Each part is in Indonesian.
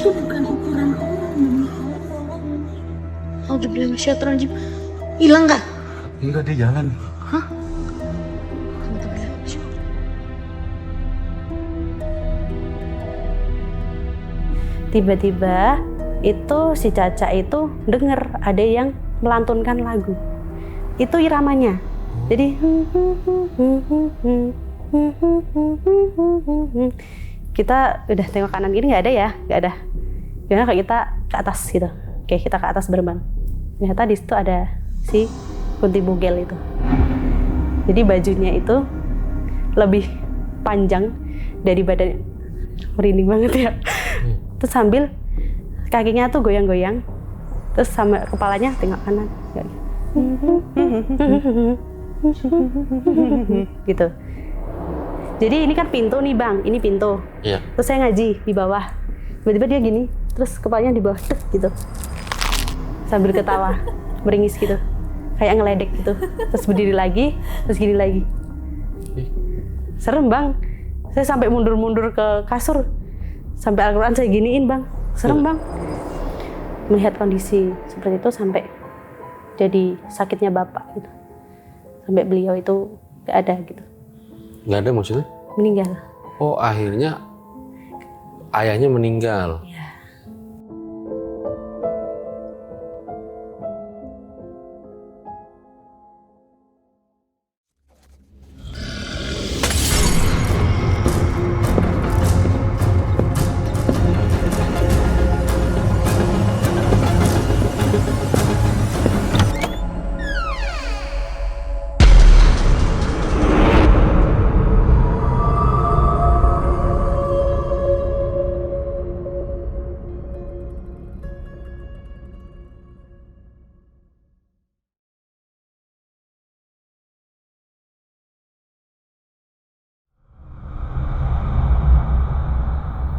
itu bukan ukuran orang demi Allah. Alhamdulillah, hilang kah? Enggak, dia jalan. Hah? Tiba-tiba itu si Caca itu denger ada yang melantunkan lagu. Itu iramanya. Jadi kita udah tengok kanan kiri nggak ada ya, nggak ada. Gimana kalau kita ke atas gitu? Oke, kita ke atas berembang. Ternyata di situ ada si Kunti Bugel itu. Jadi bajunya itu lebih panjang dari badan. Merinding banget ya. Terus sambil kakinya tuh goyang-goyang, terus sama kepalanya tengok kanan, gitu. Jadi ini kan pintu nih bang, ini pintu. Iya. Terus saya ngaji di bawah, tiba-tiba dia gini, terus kepalanya di bawah, gitu, sambil ketawa, meringis gitu, kayak ngeledek gitu. Terus berdiri lagi, terus gini lagi. Serem bang, saya sampai mundur-mundur ke kasur. Sampai Al-Quran saya giniin bang, serem bang. Melihat kondisi seperti itu sampai jadi sakitnya bapak gitu. Sampai beliau itu gak ada gitu. Nggak ada maksudnya? Meninggal. Oh akhirnya ayahnya meninggal. Ya.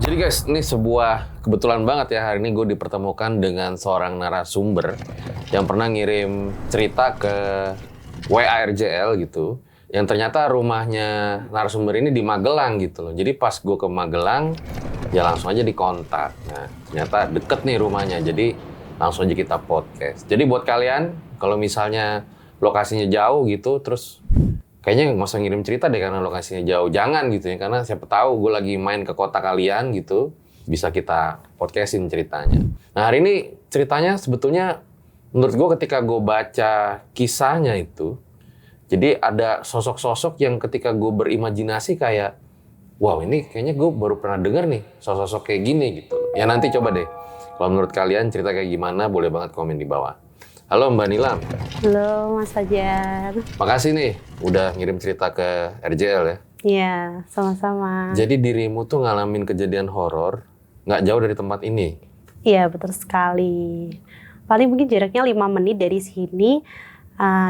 Jadi guys, ini sebuah kebetulan banget ya hari ini gue dipertemukan dengan seorang narasumber yang pernah ngirim cerita ke WARJL gitu. Yang ternyata rumahnya narasumber ini di Magelang gitu loh. Jadi pas gue ke Magelang, ya langsung aja dikontak. Nah, ternyata deket nih rumahnya, jadi langsung aja kita podcast. Jadi buat kalian, kalau misalnya lokasinya jauh gitu, terus kayaknya nggak usah ngirim cerita deh karena lokasinya jauh. Jangan gitu ya, karena siapa tahu gue lagi main ke kota kalian gitu, bisa kita podcastin ceritanya. Nah hari ini ceritanya sebetulnya menurut gue ketika gue baca kisahnya itu, jadi ada sosok-sosok yang ketika gue berimajinasi kayak, wow ini kayaknya gue baru pernah denger nih sosok-sosok kayak gini gitu. Ya nanti coba deh, kalau menurut kalian cerita kayak gimana boleh banget komen di bawah. Halo Mbak Nilam. Halo Mas Fajar. Makasih nih udah ngirim cerita ke RJL ya. Iya, sama-sama. Jadi dirimu tuh ngalamin kejadian horor nggak jauh dari tempat ini? Iya, betul sekali. Paling mungkin jaraknya 5 menit dari sini.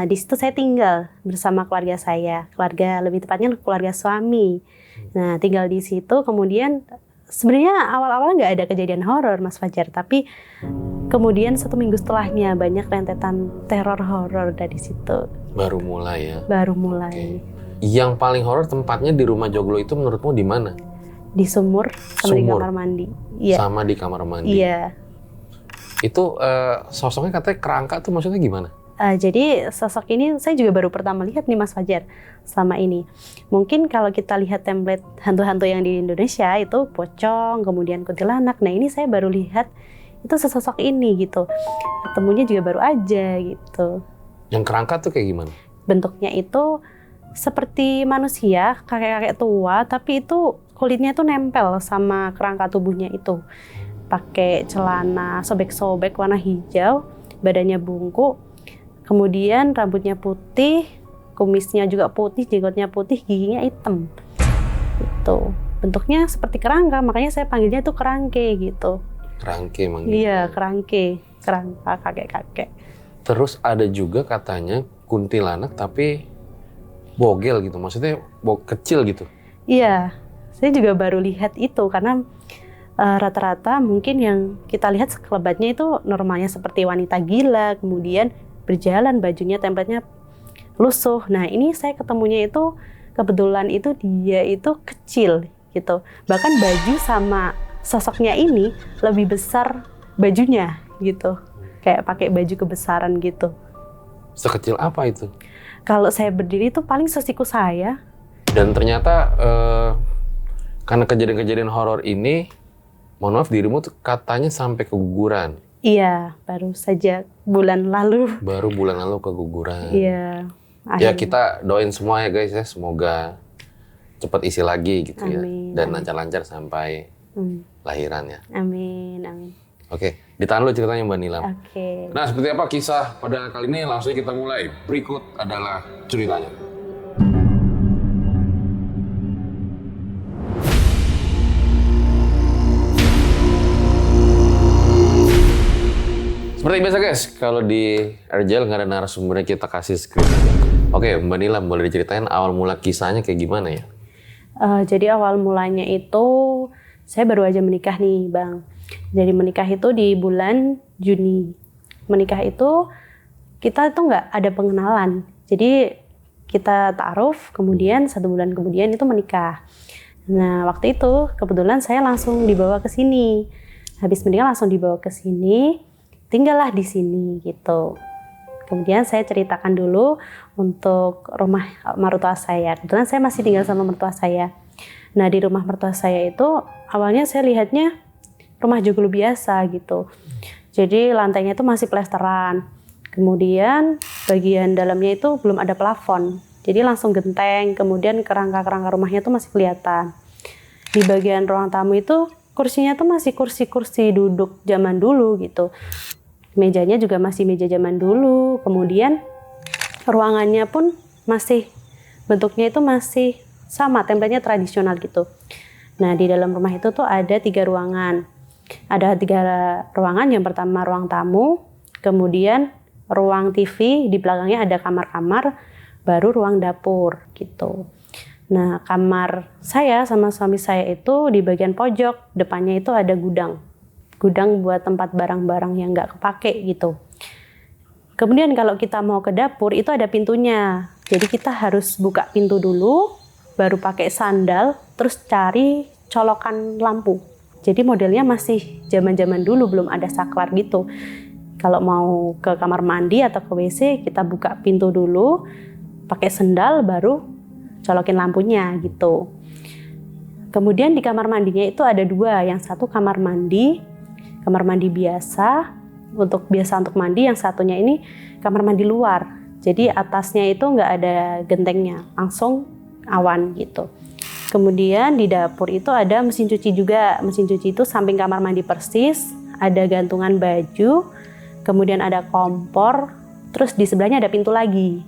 Di situ saya tinggal bersama keluarga saya. Keluarga, lebih tepatnya keluarga suami. Nah, tinggal di situ kemudian sebenarnya awal-awal nggak ada kejadian horor Mas Fajar, tapi kemudian 1 minggu setelahnya banyak rentetan teror horor dari situ. Baru mulai ya? Baru mulai. Yang paling horor tempatnya di rumah Joglo itu menurutmu di mana? Di sumur sama di kamar mandi. Iya. Sama di kamar mandi? Iya. Itu sosoknya katanya kerangka tuh maksudnya gimana? Jadi sosok ini saya juga baru pertama lihat nih Mas Fajar selama ini. Mungkin kalau kita lihat template hantu-hantu yang di Indonesia itu pocong, kemudian kuntilanak. Nah ini saya baru lihat itu sesosok ini gitu. Ketemunya juga baru aja gitu. Yang kerangka tuh kayak gimana? Bentuknya itu seperti manusia, kakek-kakek tua, tapi itu kulitnya itu nempel sama kerangka tubuhnya itu. Pakai celana sobek-sobek warna hijau, badannya bungkuk. Kemudian rambutnya putih, kumisnya juga putih, jenggotnya putih, giginya hitam. Itu bentuknya seperti kerangka, makanya saya panggilnya itu kerangke gitu. Kerangke manggil. Iya, kerangke, kerangka kakek-kakek. Terus ada juga katanya kuntilanak tapi bogel gitu, maksudnya kecil gitu. Iya, saya juga baru lihat itu karena rata-rata mungkin yang kita lihat sekelebatnya itu normalnya seperti wanita gila, kemudian berjalan bajunya template-nya lusuh. Nah ini saya ketemunya itu kebetulan itu dia itu kecil gitu. Bahkan baju sama sosoknya ini lebih besar bajunya gitu. Kayak pakai baju kebesaran gitu. Sekecil apa itu? Kalau saya berdiri itu paling sesiku saya. Dan ternyata karena kejadian-kejadian horor ini, mohon maaf dirimu tuh katanya sampai keguguran. Iya, baru saja bulan lalu. Baru bulan lalu keguguran. Iya. Ya kita doain semua ya guys ya, semoga cepat isi lagi gitu. Amin, ya. Dan amin. lancar-lancar sampai lahiran ya. Amin, amin. Oke, ditahan dulu ceritanya Mbak Nilam. Oke. Nah, seperti apa kisah pada kali ini? Langsung kita mulai. Berikut adalah ceritanya. Seperti biasa guys, kalau di RJL nggak ada narasumbernya, kita kasih skrip. Oke, Mbak Nilam, boleh diceritain awal mula kisahnya kayak gimana ya? Jadi awal mulanya itu saya baru aja menikah nih, Bang. Jadi menikah itu di bulan Juni. Menikah itu kita tuh nggak ada pengenalan. Jadi kita ta'aruf, kemudian 1 bulan kemudian itu menikah. Nah waktu itu kebetulan saya langsung dibawa ke sini. Habis menikah langsung dibawa ke sini, tinggallah di sini gitu. Kemudian saya ceritakan dulu untuk rumah mertua saya. Kebetulan saya masih tinggal sama mertua saya. Nah di rumah mertua saya itu awalnya saya lihatnya rumah joglo biasa gitu. Jadi lantainya itu masih plesteran. Kemudian bagian dalamnya itu belum ada plafon. Jadi langsung genteng. Kemudian kerangka-kerangka rumahnya itu masih kelihatan. Di bagian ruang tamu itu kursinya tuh masih kursi-kursi duduk zaman dulu gitu. Mejanya juga masih meja zaman dulu. Kemudian ruangannya pun masih bentuknya itu masih sama, template-nya tradisional gitu. Nah, di dalam rumah itu tuh ada 3 ruangan. Ada 3 ruangan. Yang pertama ruang tamu, kemudian ruang TV, di belakangnya ada kamar-kamar, baru ruang dapur gitu. Nah, kamar saya sama suami saya itu di bagian pojok, depannya itu ada gudang. Gudang buat tempat barang-barang yang nggak kepake gitu. Kemudian kalau kita mau ke dapur itu ada pintunya. Jadi kita harus buka pintu dulu, baru pakai sandal, terus cari colokan lampu. Jadi modelnya masih zaman-zaman dulu, belum ada saklar gitu. Kalau mau ke kamar mandi atau ke WC, kita buka pintu dulu, pakai sandal, baru colokin lampunya gitu. Kemudian di kamar mandinya itu ada 2, yang satu kamar mandi biasa, biasa untuk mandi, yang satunya ini kamar mandi luar. Jadi atasnya itu nggak ada gentengnya, langsung awan gitu. Kemudian di dapur itu ada mesin cuci juga. Mesin cuci itu samping kamar mandi persis, ada gantungan baju, kemudian ada kompor, terus di sebelahnya ada pintu lagi.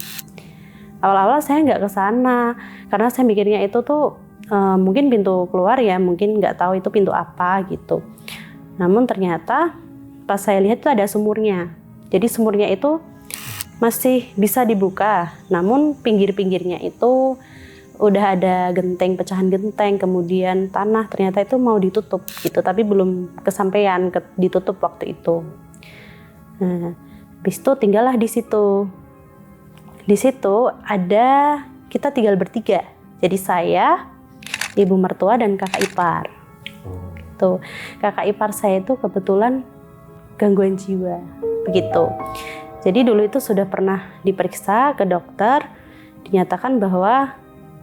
Awal-awal saya nggak ke sana karena saya mikirnya itu tuh mungkin pintu keluar ya, mungkin nggak tahu itu pintu apa gitu. Namun ternyata pas saya lihat itu ada sumurnya. Jadi sumurnya itu masih bisa dibuka, namun pinggir-pinggirnya itu udah ada genteng, pecahan genteng, kemudian tanah, ternyata itu mau ditutup gitu, tapi belum kesampaian ditutup waktu itu. Nah, habis itu tinggallah di situ. Di situ ada, kita tinggal bertiga. Jadi saya, ibu mertua, dan kakak ipar. Tuh, kakak ipar saya itu kebetulan gangguan jiwa, begitu. Jadi dulu itu sudah pernah diperiksa ke dokter, dinyatakan bahwa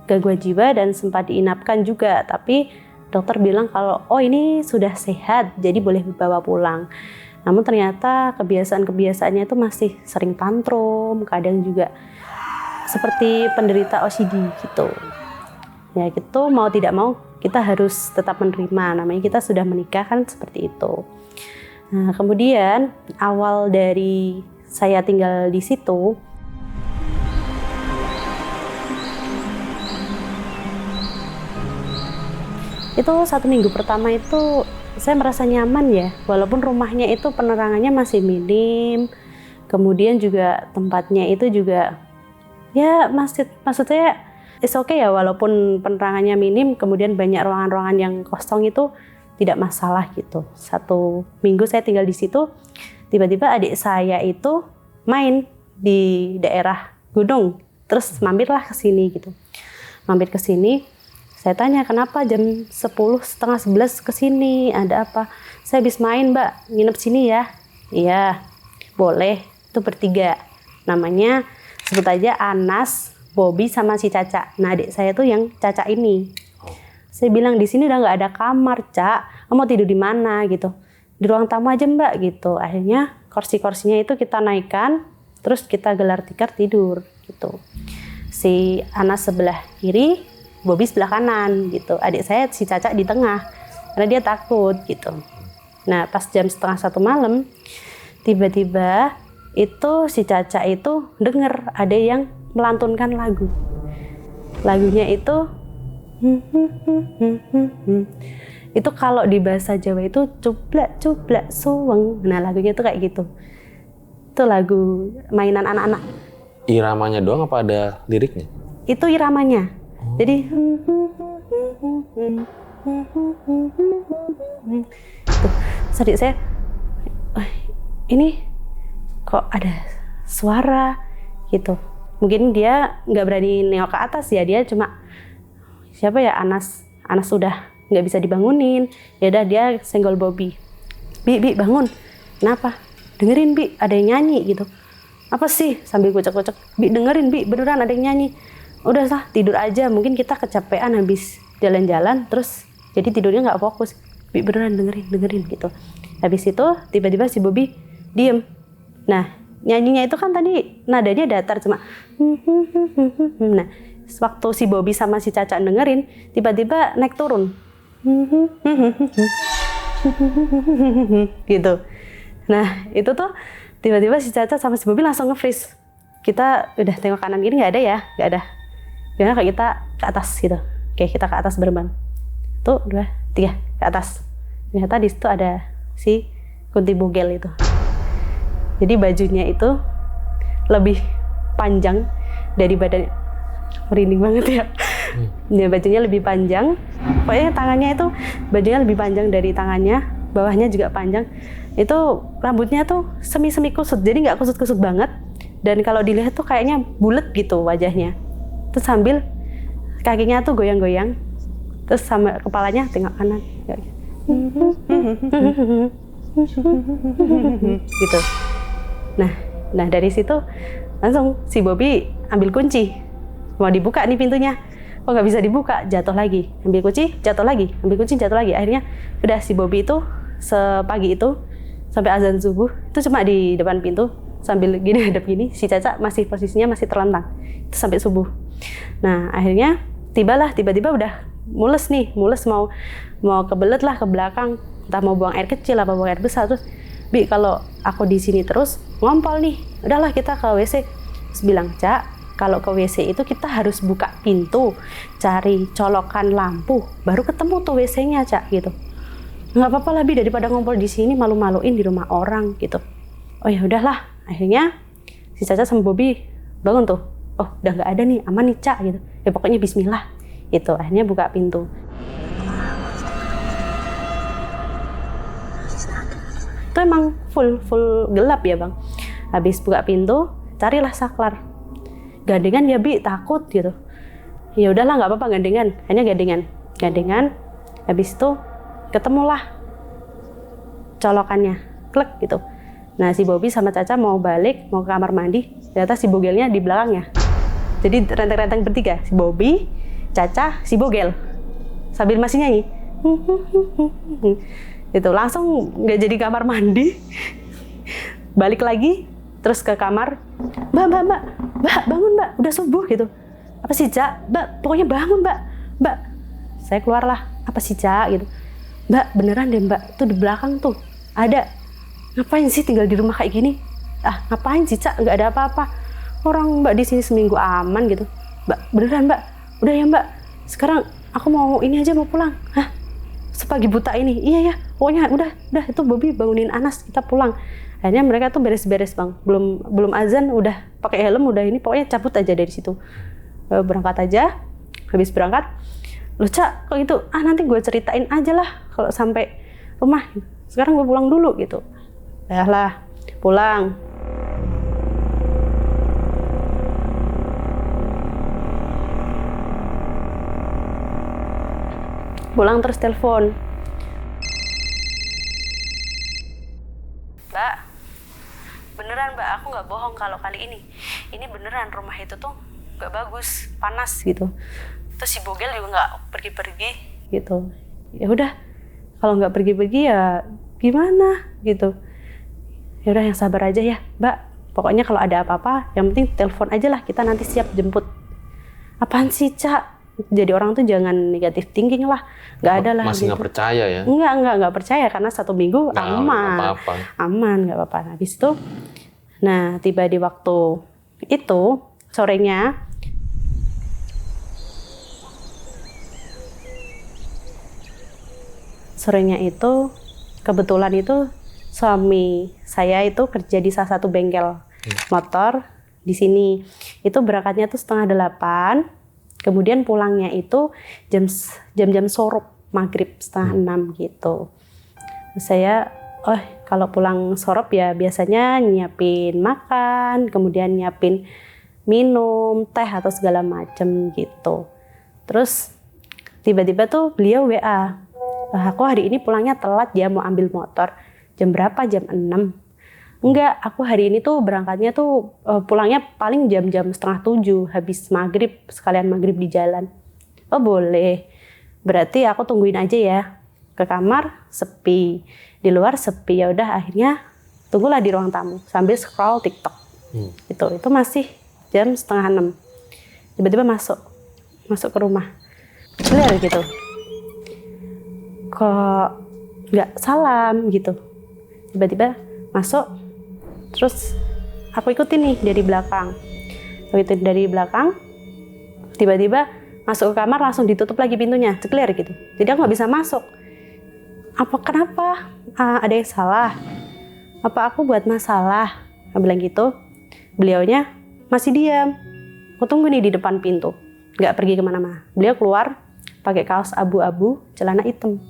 gangguan jiwa dan sempat diinapkan juga, tapi dokter bilang kalau ini sudah sehat, jadi boleh dibawa pulang. Namun ternyata kebiasaan-kebiasaannya itu masih sering tantrum, kadang juga seperti penderita OCD gitu. Ya gitu, mau tidak mau kita harus tetap menerima, namanya kita sudah menikah kan, seperti itu. Nah, kemudian awal dari saya tinggal di situ, itu 1 minggu pertama itu saya merasa nyaman ya, walaupun rumahnya itu penerangannya masih minim, kemudian juga tempatnya itu juga ya maksudnya it's okay ya, walaupun penerangannya minim, kemudian banyak ruangan-ruangan yang kosong, itu tidak masalah gitu. 1 minggu saya tinggal di situ, tiba-tiba adik saya itu main di daerah gunung, terus mampirlah ke sini gitu. Mampir ke sini, Saya tanya, kenapa jam 10, setengah 11 ke sini, ada apa? Saya habis main, Mbak, nginep sini ya. Iya, boleh. Itu bertiga. Namanya sebut aja Anas, Bobby, sama si Caca. Nah, adik saya tuh yang Caca ini. Saya bilang, di sini udah nggak ada kamar, Cak. Kamu mau tidur di mana gitu? Di ruang tamu aja, Mbak, gitu. Akhirnya kursi-kursinya itu kita naikkan, terus kita gelar tikar tidur gitu. Si Anas sebelah kiri, Bobby sebelah kanan gitu. Adik saya si Caca di tengah karena dia takut gitu. Nah, pas jam setengah 1 malam, tiba-tiba itu si Caca itu denger ada yang melantunkan lagu. Lagunya itu itu kalau di bahasa Jawa itu cublak-cublak suweng. Nah, lagunya itu kayak gitu. Itu lagu mainan anak-anak. Iramanya doang apa ada liriknya? Itu iramanya. Jadi adik saya, ini kok ada suara gitu. Mungkin dia nggak berani nengok ke atas ya, dia cuma siapa ya, Anas udah nggak bisa dibangunin. Ya udah dia senggol Bobby. Bi bangun. Kenapa? Dengerin Bi, ada yang nyanyi gitu. Apa sih? Sambil kocok-kocok. Bi dengerin Bi, beneran ada yang nyanyi. Udah lah, tidur aja. Mungkin kita kecapean habis jalan-jalan, terus jadi tidurnya nggak fokus. Bi beneran dengerin gitu. Habis itu tiba-tiba si Bobby diem. Nah, nyanyinya itu kan tadi nadanya datar cuma. Nah, waktu si Bobby sama si Caca dengerin, tiba-tiba naik turun. Gitu. Nah, itu tuh tiba-tiba si Caca sama si Bobby langsung nge-freeze. Kita udah tengok kanan kiri nggak ada ya, nggak ada. Gimana kayak kita ke atas gitu. Kayak kita ke atas berempat. 1, 2, 3 ke atas. Ternyata di situ ada si Kunti Bugel itu. Jadi bajunya itu lebih panjang dari badan. Merinding banget ya. Ya, bajunya lebih panjang. Pokoknya tangannya itu bajunya lebih panjang dari tangannya, bawahnya juga panjang. Itu rambutnya tuh semi-semi kusut, jadi nggak kusut-kusut banget. Dan kalau dilihat tuh kayaknya bulat gitu wajahnya. Terus sambil kakinya tuh goyang-goyang. Terus sama kepalanya tengok kanan. Gitu. Nah dari situ langsung si Bobby ambil kunci. Mau dibuka nih pintunya. Kok nggak bisa dibuka, jatuh lagi. Ambil kunci, jatuh lagi. Ambil kunci, jatuh lagi. Akhirnya udah si Bobby itu sepagi itu sampai azan subuh itu cuma di depan pintu sambil gini hadap gini. Si Caca masih posisinya masih terlentang. Itu sampai subuh. Nah, akhirnya tiba-tiba udah mules mau kebelet lah ke belakang. Entah mau buang air kecil apa buang air besar. Terus, Bi, kalau aku di sini terus ngompol nih. Udahlah kita ke WC. Terus bilang, Cak, kalau ke WC itu kita harus buka pintu, cari colokan lampu, baru ketemu tuh WC-nya, Cak, gitu. Nggak apa-apa lah, Bi, daripada ngumpul di sini malu-maluin di rumah orang gitu. Oh ya udahlah, akhirnya si Caca sama Bobby bangun tuh. Oh, udah nggak ada nih, aman nih, Cak, gitu. Ya pokoknya bismillah. Gitu, akhirnya buka pintu. Itu emang full gelap ya, Bang. Habis buka pintu, carilah saklar. Gandengan ya, Bi, takut gitu. Ya udahlah, nggak apa-apa gandengan. Hanya gandengan. Habis itu ketemulah colokannya, klek gitu. Nah, si Bobby sama Caca mau balik, mau ke kamar mandi. Ternyata si Bogelnya di belakangnya. Jadi renteng-renteng bertiga, si Bobby, Caca, si Bogel. Sambil masih nyanyi. Itu langsung nggak jadi kamar mandi. Balik lagi, terus ke kamar. Mbak, bangun Mbak, udah subuh gitu. Apa sih, Cak? Mbak, pokoknya bangun Mbak. Saya keluarlah, apa sih, Cak? Gitu. Mbak, beneran deh Mbak, tuh di belakang tuh ada. Ngapain sih tinggal di rumah kayak gini? Ngapain sih, Cak? Nggak ada apa-apa. Orang Mbak di sini seminggu aman gitu. Mbak, beneran Mbak? Udah ya Mbak, sekarang aku mau ini aja mau pulang. Hah? Sepagi buta ini? Iya ya, pokoknya udah itu Bobby bangunin Anas, kita pulang. Akhirnya mereka tuh beres-beres, Bang. Belum azan udah pakai helm, udah ini pokoknya cabut aja dari situ. Berangkat aja. Habis berangkat, loh Cak, kok gitu? Nanti gue ceritain aja lah kalau sampai rumah. Sekarang gue pulang dulu gitu. Lah, pulang. Pulang terus telepon. Mbak, beneran Mbak, aku nggak bohong kalau kali ini beneran rumah itu tuh nggak bagus, panas gitu. Terus si Bogel juga nggak pergi-pergi gitu. Ya udah, kalau nggak pergi-pergi ya gimana gitu. Ya udah yang sabar aja ya Mbak. Pokoknya kalau ada apa-apa, yang penting telepon aja lah, kita nanti siap jemput. Apaan sih Cak? Jadi orang tuh jangan negatif thinking lah. Nggak ada lah. Masih nggak gitu. percaya ya? Nggak percaya karena 1 minggu aman. Apa-apa. Aman, nggak apa-apa. Habis itu, nah tiba di waktu itu, sorenya itu, kebetulan itu suami saya itu kerja di salah satu bengkel motor di sini. Itu berangkatnya tuh 7:30, kemudian pulangnya itu jam sorop maghrib 5:30 gitu. Saya, kalau pulang sorop ya biasanya nyiapin makan, kemudian nyiapin minum, teh atau segala macem gitu. Terus tiba-tiba tuh beliau WA, aku hari ini pulangnya telat ya, mau ambil motor. Jam berapa? Jam 6. Enggak, aku hari ini tuh berangkatnya tuh pulangnya paling jam 6:30, habis maghrib, sekalian maghrib di jalan. Oh boleh, berarti aku tungguin aja ya. Ke kamar sepi, di luar sepi. Ya udah, akhirnya tunggulah di ruang tamu sambil scroll TikTok. Itu masih jam 5:30. Tiba-tiba masuk ke rumah, clear gitu. Kok nggak salam gitu. Tiba-tiba masuk, terus aku ikutin nih dari belakang. Tiba-tiba masuk ke kamar, langsung ditutup lagi pintunya, clear gitu. Jadi aku nggak bisa masuk. Kenapa? Ada yang salah? Apa aku buat masalah? Aku bilang gitu. Beliaunya masih diam. Aku tunggu nih di depan pintu, nggak pergi kemana-mana. Beliau keluar pakai kaos abu-abu, celana hitam.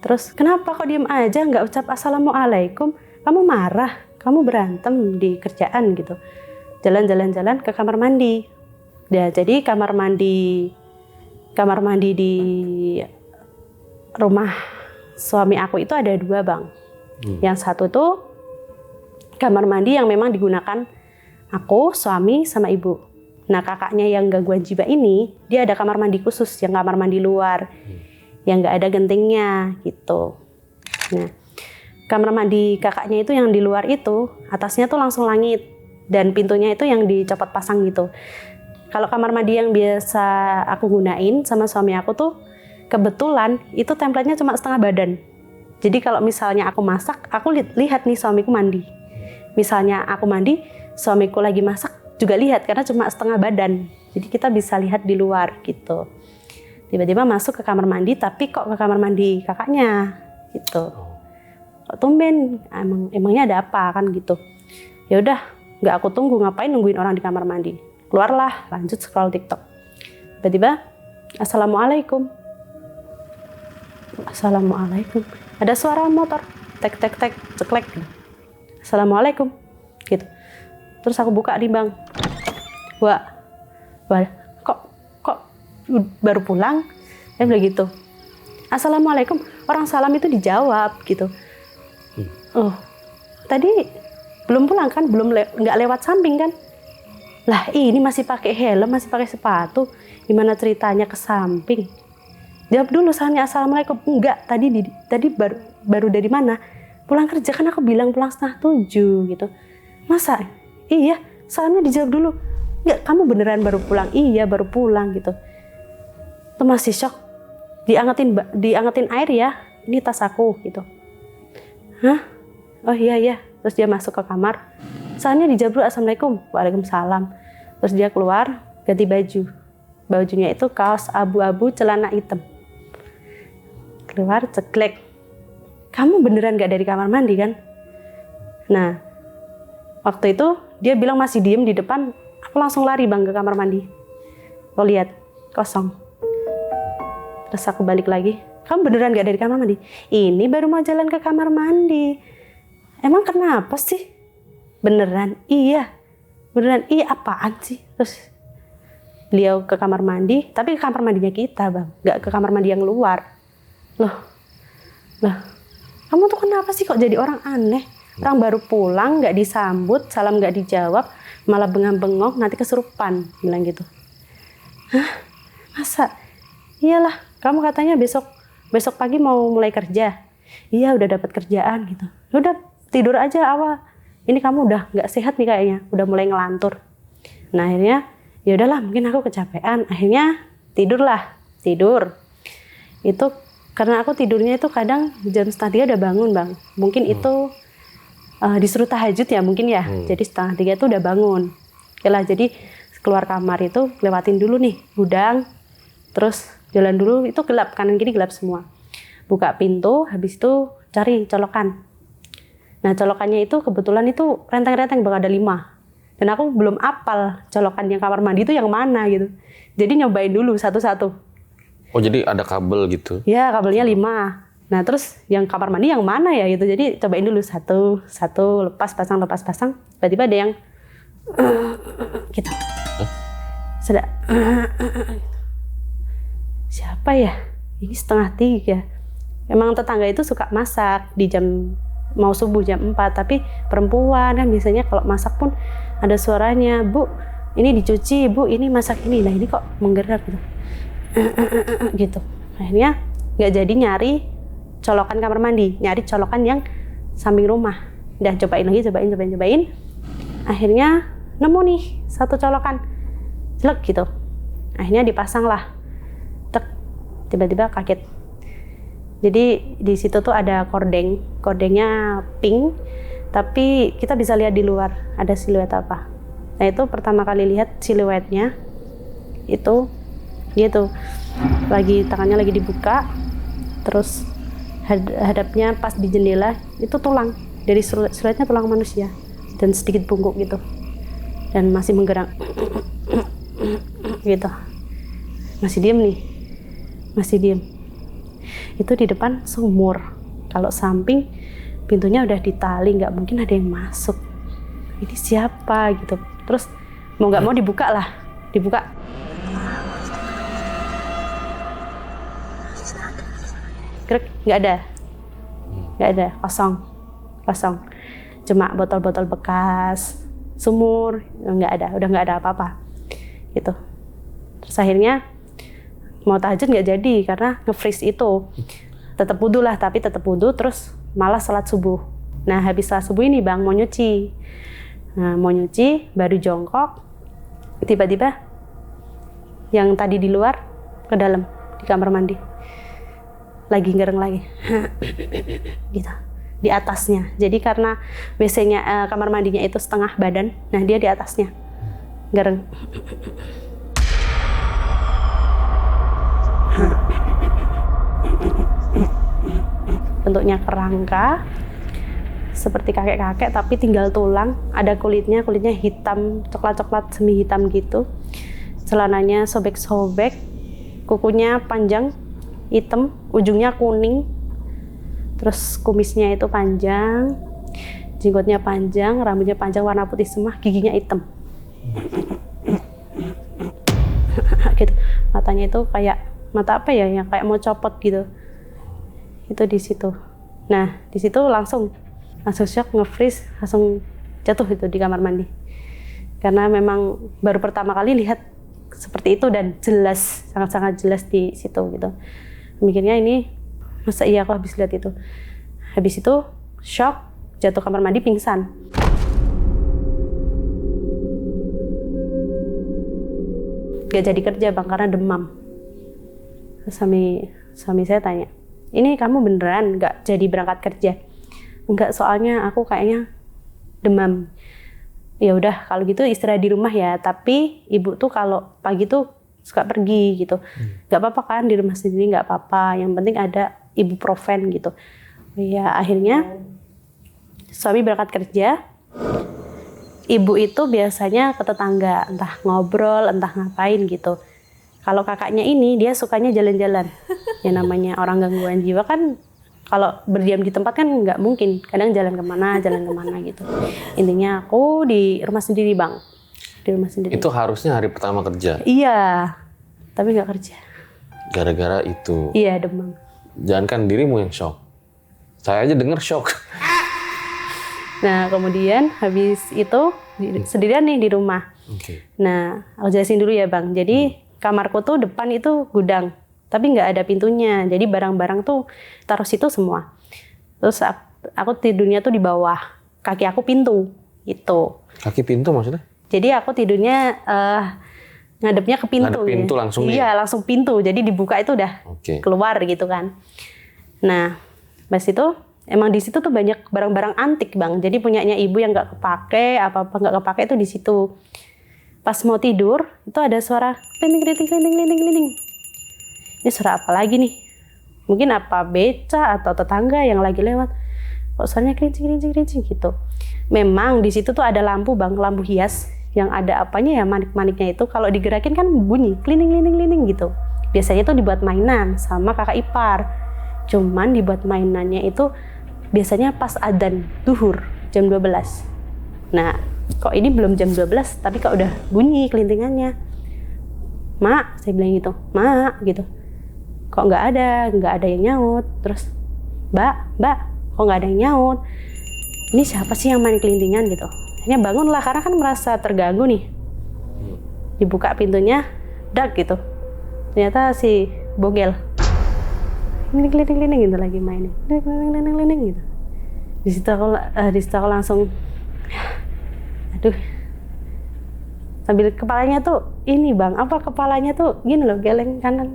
Terus, kenapa kok diem aja, nggak ucap assalamualaikum? Kamu marah, kamu berantem di kerjaan gitu. Jalan-jalan ke kamar mandi. Ya, jadi kamar mandi di rumah suami aku itu ada 2 Bang. Yang satu tuh kamar mandi yang memang digunakan aku, suami, sama ibu. Nah kakaknya yang gangguan jiwa ini, dia ada kamar mandi khusus, yang kamar mandi luar. Yang nggak ada gentingnya gitu. Nah, kamar mandi kakaknya itu yang di luar itu, atasnya tuh langsung langit dan pintunya itu yang dicopot pasang gitu. Kalau kamar mandi yang biasa aku gunain sama suami aku tuh, kebetulan itu template-nya cuma setengah badan. Jadi kalau misalnya aku masak, aku lihat nih suamiku mandi. Misalnya aku mandi, suamiku lagi masak juga lihat karena cuma setengah badan. Jadi kita bisa lihat di luar gitu. Tiba-tiba masuk ke kamar mandi, tapi kok ke kamar mandi kakaknya gitu. Kok tumben, emangnya ada apa kan gitu. Ya udah, nggak aku tunggu, ngapain nungguin orang di kamar mandi. Keluarlah, lanjut scroll TikTok. Tiba-tiba, assalamualaikum. Ada suara motor, tek ceklek. Assalamualaikum gitu. Terus aku buka nih Bang. Wah, kok baru pulang? Dia bilang gitu. Assalamualaikum, orang salam itu dijawab gitu. Oh, tadi belum pulang kan? Nggak lewat samping kan? Lah ini masih pakai helm, masih pakai sepatu. Gimana ceritanya ke samping? Jawab dulu salamnya assalamualaikum. Enggak, tadi baru dari mana? Pulang kerja kan aku bilang pulang 6:30 gitu. Masa? Iya, salamnya dijawab dulu. Enggak, kamu beneran baru pulang? Iya, baru pulang gitu. Itu masih shock. Diangetin air ya. Ini tas aku gitu. Hah? Oh iya. Terus dia masuk ke kamar. Salamnya dijawab dulu assalamualaikum. Waalaikumsalam. Terus dia keluar, ganti baju. Bajunya itu kaos abu-abu, celana hitam. Keluar ceklek. Kamu beneran gak dari kamar mandi kan? Nah, waktu itu dia bilang masih diem di depan. Aku langsung lari Bang ke kamar mandi. Kau lihat, kosong. Terus aku balik lagi. Kamu beneran gak dari kamar mandi? Ini baru mau jalan ke kamar mandi. Emang kenapa sih? Beneran? Iya. Beneran? Iya apaan sih? Terus beliau ke kamar mandi, tapi ke kamar mandinya kita bang, nggak ke kamar mandi yang luar. Loh, kamu tuh kenapa sih kok jadi orang aneh? Orang baru pulang, nggak disambut, salam nggak dijawab, malah bengong-bengong, nanti kesurupan, bilang gitu. Hah? Masa? Iyalah, kamu katanya besok pagi mau mulai kerja. Iya, udah dapat kerjaan gitu. Udah tidur aja awal. Ini kamu udah nggak sehat nih kayaknya, udah mulai ngelantur. Nah akhirnya, ya udahlah, mungkin aku kecapean. Akhirnya tidur. Itu karena aku tidurnya itu kadang jam 2:30 udah bangun bang. Mungkin itu disuruh tahajud ya mungkin ya. Jadi 2:30 itu udah bangun. Oke lah, jadi keluar kamar itu lewatin dulu nih gudang, terus jalan dulu, itu gelap, kanan kiri gelap semua. Buka pintu, habis itu cari colokan. Nah colokannya itu kebetulan itu renteng-renteng bang, ada 5. Dan aku belum apal colokan yang kamar mandi itu yang mana gitu. Jadi nyobain dulu satu-satu. Oh jadi ada kabel gitu? Ya kabelnya 5. Nah terus yang kamar mandi yang mana ya gitu. Jadi cobain dulu satu, lepas pasang. Tiba-tiba ada yang gitu. Sudah. Siapa ya? Ini 2:30. Emang tetangga itu suka masak di jam mau subuh jam 4. Tapi perempuan kan biasanya kalau masak pun ada suaranya, Bu, ini dicuci, Bu, ini masak ini. Nah ini kok menggerak gitu. Gitu. Akhirnya nggak jadi nyari colokan kamar mandi, nyari colokan yang samping rumah. Udah cobain lagi, cobain. Akhirnya nemu nih satu colokan, jelek gitu. Akhirnya dipasang lah. Tek, tiba-tiba kaget. Jadi di situ tuh ada kordengnya pink, tapi kita bisa lihat di luar ada siluet apa. Nah itu pertama kali lihat siluetnya itu gitu, tangannya lagi dibuka, terus hadapnya pas di jendela itu tulang, dari siluetnya tulang manusia dan sedikit bungkuk gitu, dan masih menggerak gitu, masih diem. Itu di depan sumur, kalau samping pintunya udah ditali, nggak mungkin ada yang masuk. Ini siapa gitu. Terus mau nggak mau dibuka. Krek, nggak ada, kosong. Cuma botol-botol bekas, sumur, udah nggak ada apa-apa gitu. Terus akhirnya mau tahajud nggak jadi karena nge-freeze itu. Tetap wudhu lah, tapi tetap wudhu, terus malah salat subuh. Nah habis salat subuh ini bang mau nyuci. Baru jongkok, tiba-tiba yang tadi di luar ke dalam di kamar mandi. Lagi ngereng lagi. Gitu. Di atasnya. Jadi karena WC-nya kamar mandinya itu setengah badan, nah dia di atasnya. Ngereng. Bentuknya kerangka seperti kakek-kakek tapi tinggal tulang, ada kulitnya hitam, coklat semi hitam gitu. Celananya sobek-sobek, kukunya panjang hitam, ujungnya kuning, terus kumisnya itu panjang, jenggotnya panjang, rambutnya panjang warna putih semua, giginya hitam. Gitu. Matanya itu kayak mata apa ya, yang kayak mau copot gitu. Itu di situ. Nah, di situ langsung shock, nge-freeze, langsung jatuh itu di kamar mandi. Karena memang baru pertama kali lihat seperti itu dan jelas, sangat-sangat jelas di situ gitu. Mikirnya ini masa iya aku habis lihat itu. Habis itu shock, jatuh kamar mandi, pingsan. Gak jadi kerja bang karena demam. Suami saya tanya, ini kamu beneran nggak jadi berangkat kerja? Enggak, soalnya aku kayaknya demam. Ya udah kalau gitu istirahat di rumah ya. Tapi ibu tuh kalau pagi tuh suka pergi gitu. Nggak apa-apa kan di rumah sendiri, nggak apa-apa. Yang penting ada ibuprofen gitu. Ya akhirnya suami berangkat kerja. Ibu itu biasanya ke tetangga, entah ngobrol, entah ngapain gitu. Kalau kakaknya ini, dia sukanya jalan-jalan. Ya namanya orang gangguan jiwa kan, kalau berdiam di tempat kan nggak mungkin. Kadang jalan kemana gitu. Intinya aku di rumah sendiri bang. di rumah sendiri. Itu harusnya hari pertama kerja? Iya, tapi nggak kerja. Gara-gara itu? Iya, demam. Jangankan dirimu yang shock. Saya aja denger shock. Nah, kemudian habis itu sendirian nih di rumah. Oke. Nah, aku jelasin dulu ya Bang. Jadi kamarku tuh depan itu gudang, tapi nggak ada pintunya. Jadi barang-barang tuh taruh situ semua. Terus aku tidurnya tuh di bawah, kaki aku pintu, gitu. Kaki pintu maksudnya? Jadi aku tidurnya ngadepnya ke pintu. Ngadep pintu langsung Iya, langsung pintu. Jadi dibuka itu udah keluar gitu kan. Nah, pas itu emang di situ tuh banyak barang-barang antik Bang. Jadi punyanya ibu yang nggak kepake, apa-apa nggak kepake itu di situ. Pas mau tidur, itu ada suara klinting. Ini suara apa lagi nih? Mungkin apa beca atau tetangga yang lagi lewat. Kok suaranya kerincing gitu. Memang di situ tuh ada lampu Bang, lampu hias yang ada apanya ya manik-maniknya itu. Kalau digerakin kan bunyi keliling gitu. Biasanya itu dibuat mainan sama kakak ipar. Cuman dibuat mainannya itu biasanya pas adzan zuhur jam 12. Nah, kok ini belum jam 12 tapi kok udah bunyi kelintingannya. Mak, saya bilang gitu. Mak, gitu. Kok nggak ada yang nyaut. Terus, Mbak, kok nggak ada yang nyaut. Ini siapa sih yang main kelintingan gitu. Akhirnya bangun lah karena kan merasa terganggu nih. Dibuka pintunya, dak gitu. Ternyata si bogel. Keliling gitu lagi mainin. Keliling gitu. Di situ aku langsung aduh. Sambil kepalanya tuh ini Bang, kepalanya tuh gini loh, geleng kanan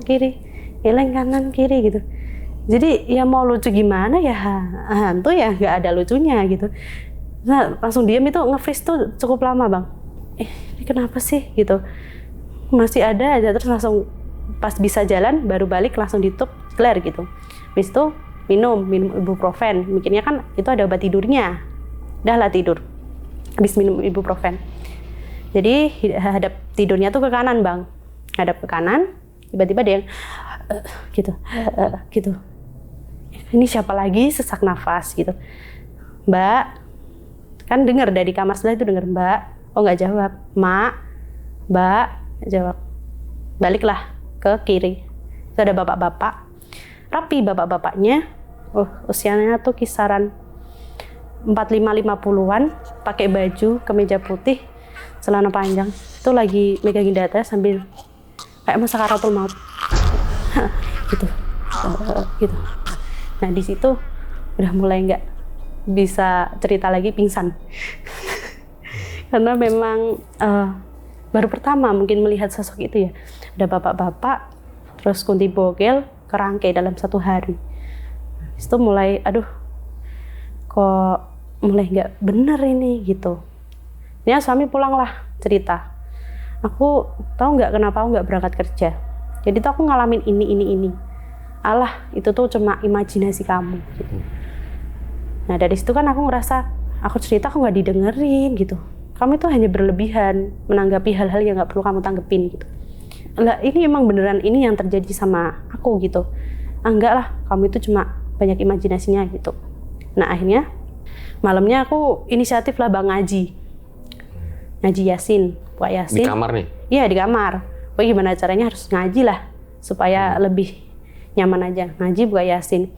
kiri gitu. Jadi ya mau lucu gimana ya, hantu ya nggak ada lucunya gitu. Nah, langsung diam itu nge-freeze tuh cukup lama Bang. Ini kenapa sih gitu. Masih ada aja, terus langsung pas bisa jalan baru balik langsung ditutup gelar gitu. Habis itu minum ibuprofen. Mikirnya kan itu ada obat tidurnya. Udah lah tidur. Habis minum ibuprofen. Jadi hadap tidurnya tuh ke kanan Bang. Hadap ke kanan, tiba-tiba ada yang gitu. Ini siapa lagi sesak nafas gitu. Mbak, kan dengar dari kamar sebelah itu dengar Mbak. Oh nggak jawab. Mak, Mbak, nggak jawab. Baliklah ke kiri. Itu ada bapak-bapak. Rapi bapak-bapaknya. Usianya tuh kisaran 45-50-an. Pakai baju, kemeja putih, celana panjang. Itu lagi megangin data sambil kayak mau sakaratul maut. Gitu. Gitu. Nah di situ udah mulai nggak bisa cerita lagi, pingsan. Karena memang baru pertama mungkin melihat sosok itu ya. Ada bapak-bapak, terus kunti bogel, kerangkei dalam satu hari. Itu mulai, aduh, kok mulai nggak bener ini gitu. Ya suami pulang lah cerita. Aku tahu nggak kenapa aku nggak berangkat kerja. Jadi tuh aku ngalamin ini. Alah, itu tuh cuma imajinasi kamu. Gitu. Nah dari situ kan aku ngerasa, aku cerita aku nggak didengerin gitu. Kamu itu hanya berlebihan menanggapi hal-hal yang nggak perlu kamu tanggepin gitu. Lah ini emang beneran ini yang terjadi sama aku gitu. Enggak lah, kamu itu cuma banyak imajinasinya gitu. Nah akhirnya malamnya aku inisiatif lah Bang ngaji Yasin, buat Yasin. Di kamar nih? Iya di kamar. Pokoknya gimana caranya harus ngaji lah supaya lebih nyaman aja. Ngaji buat Yasin.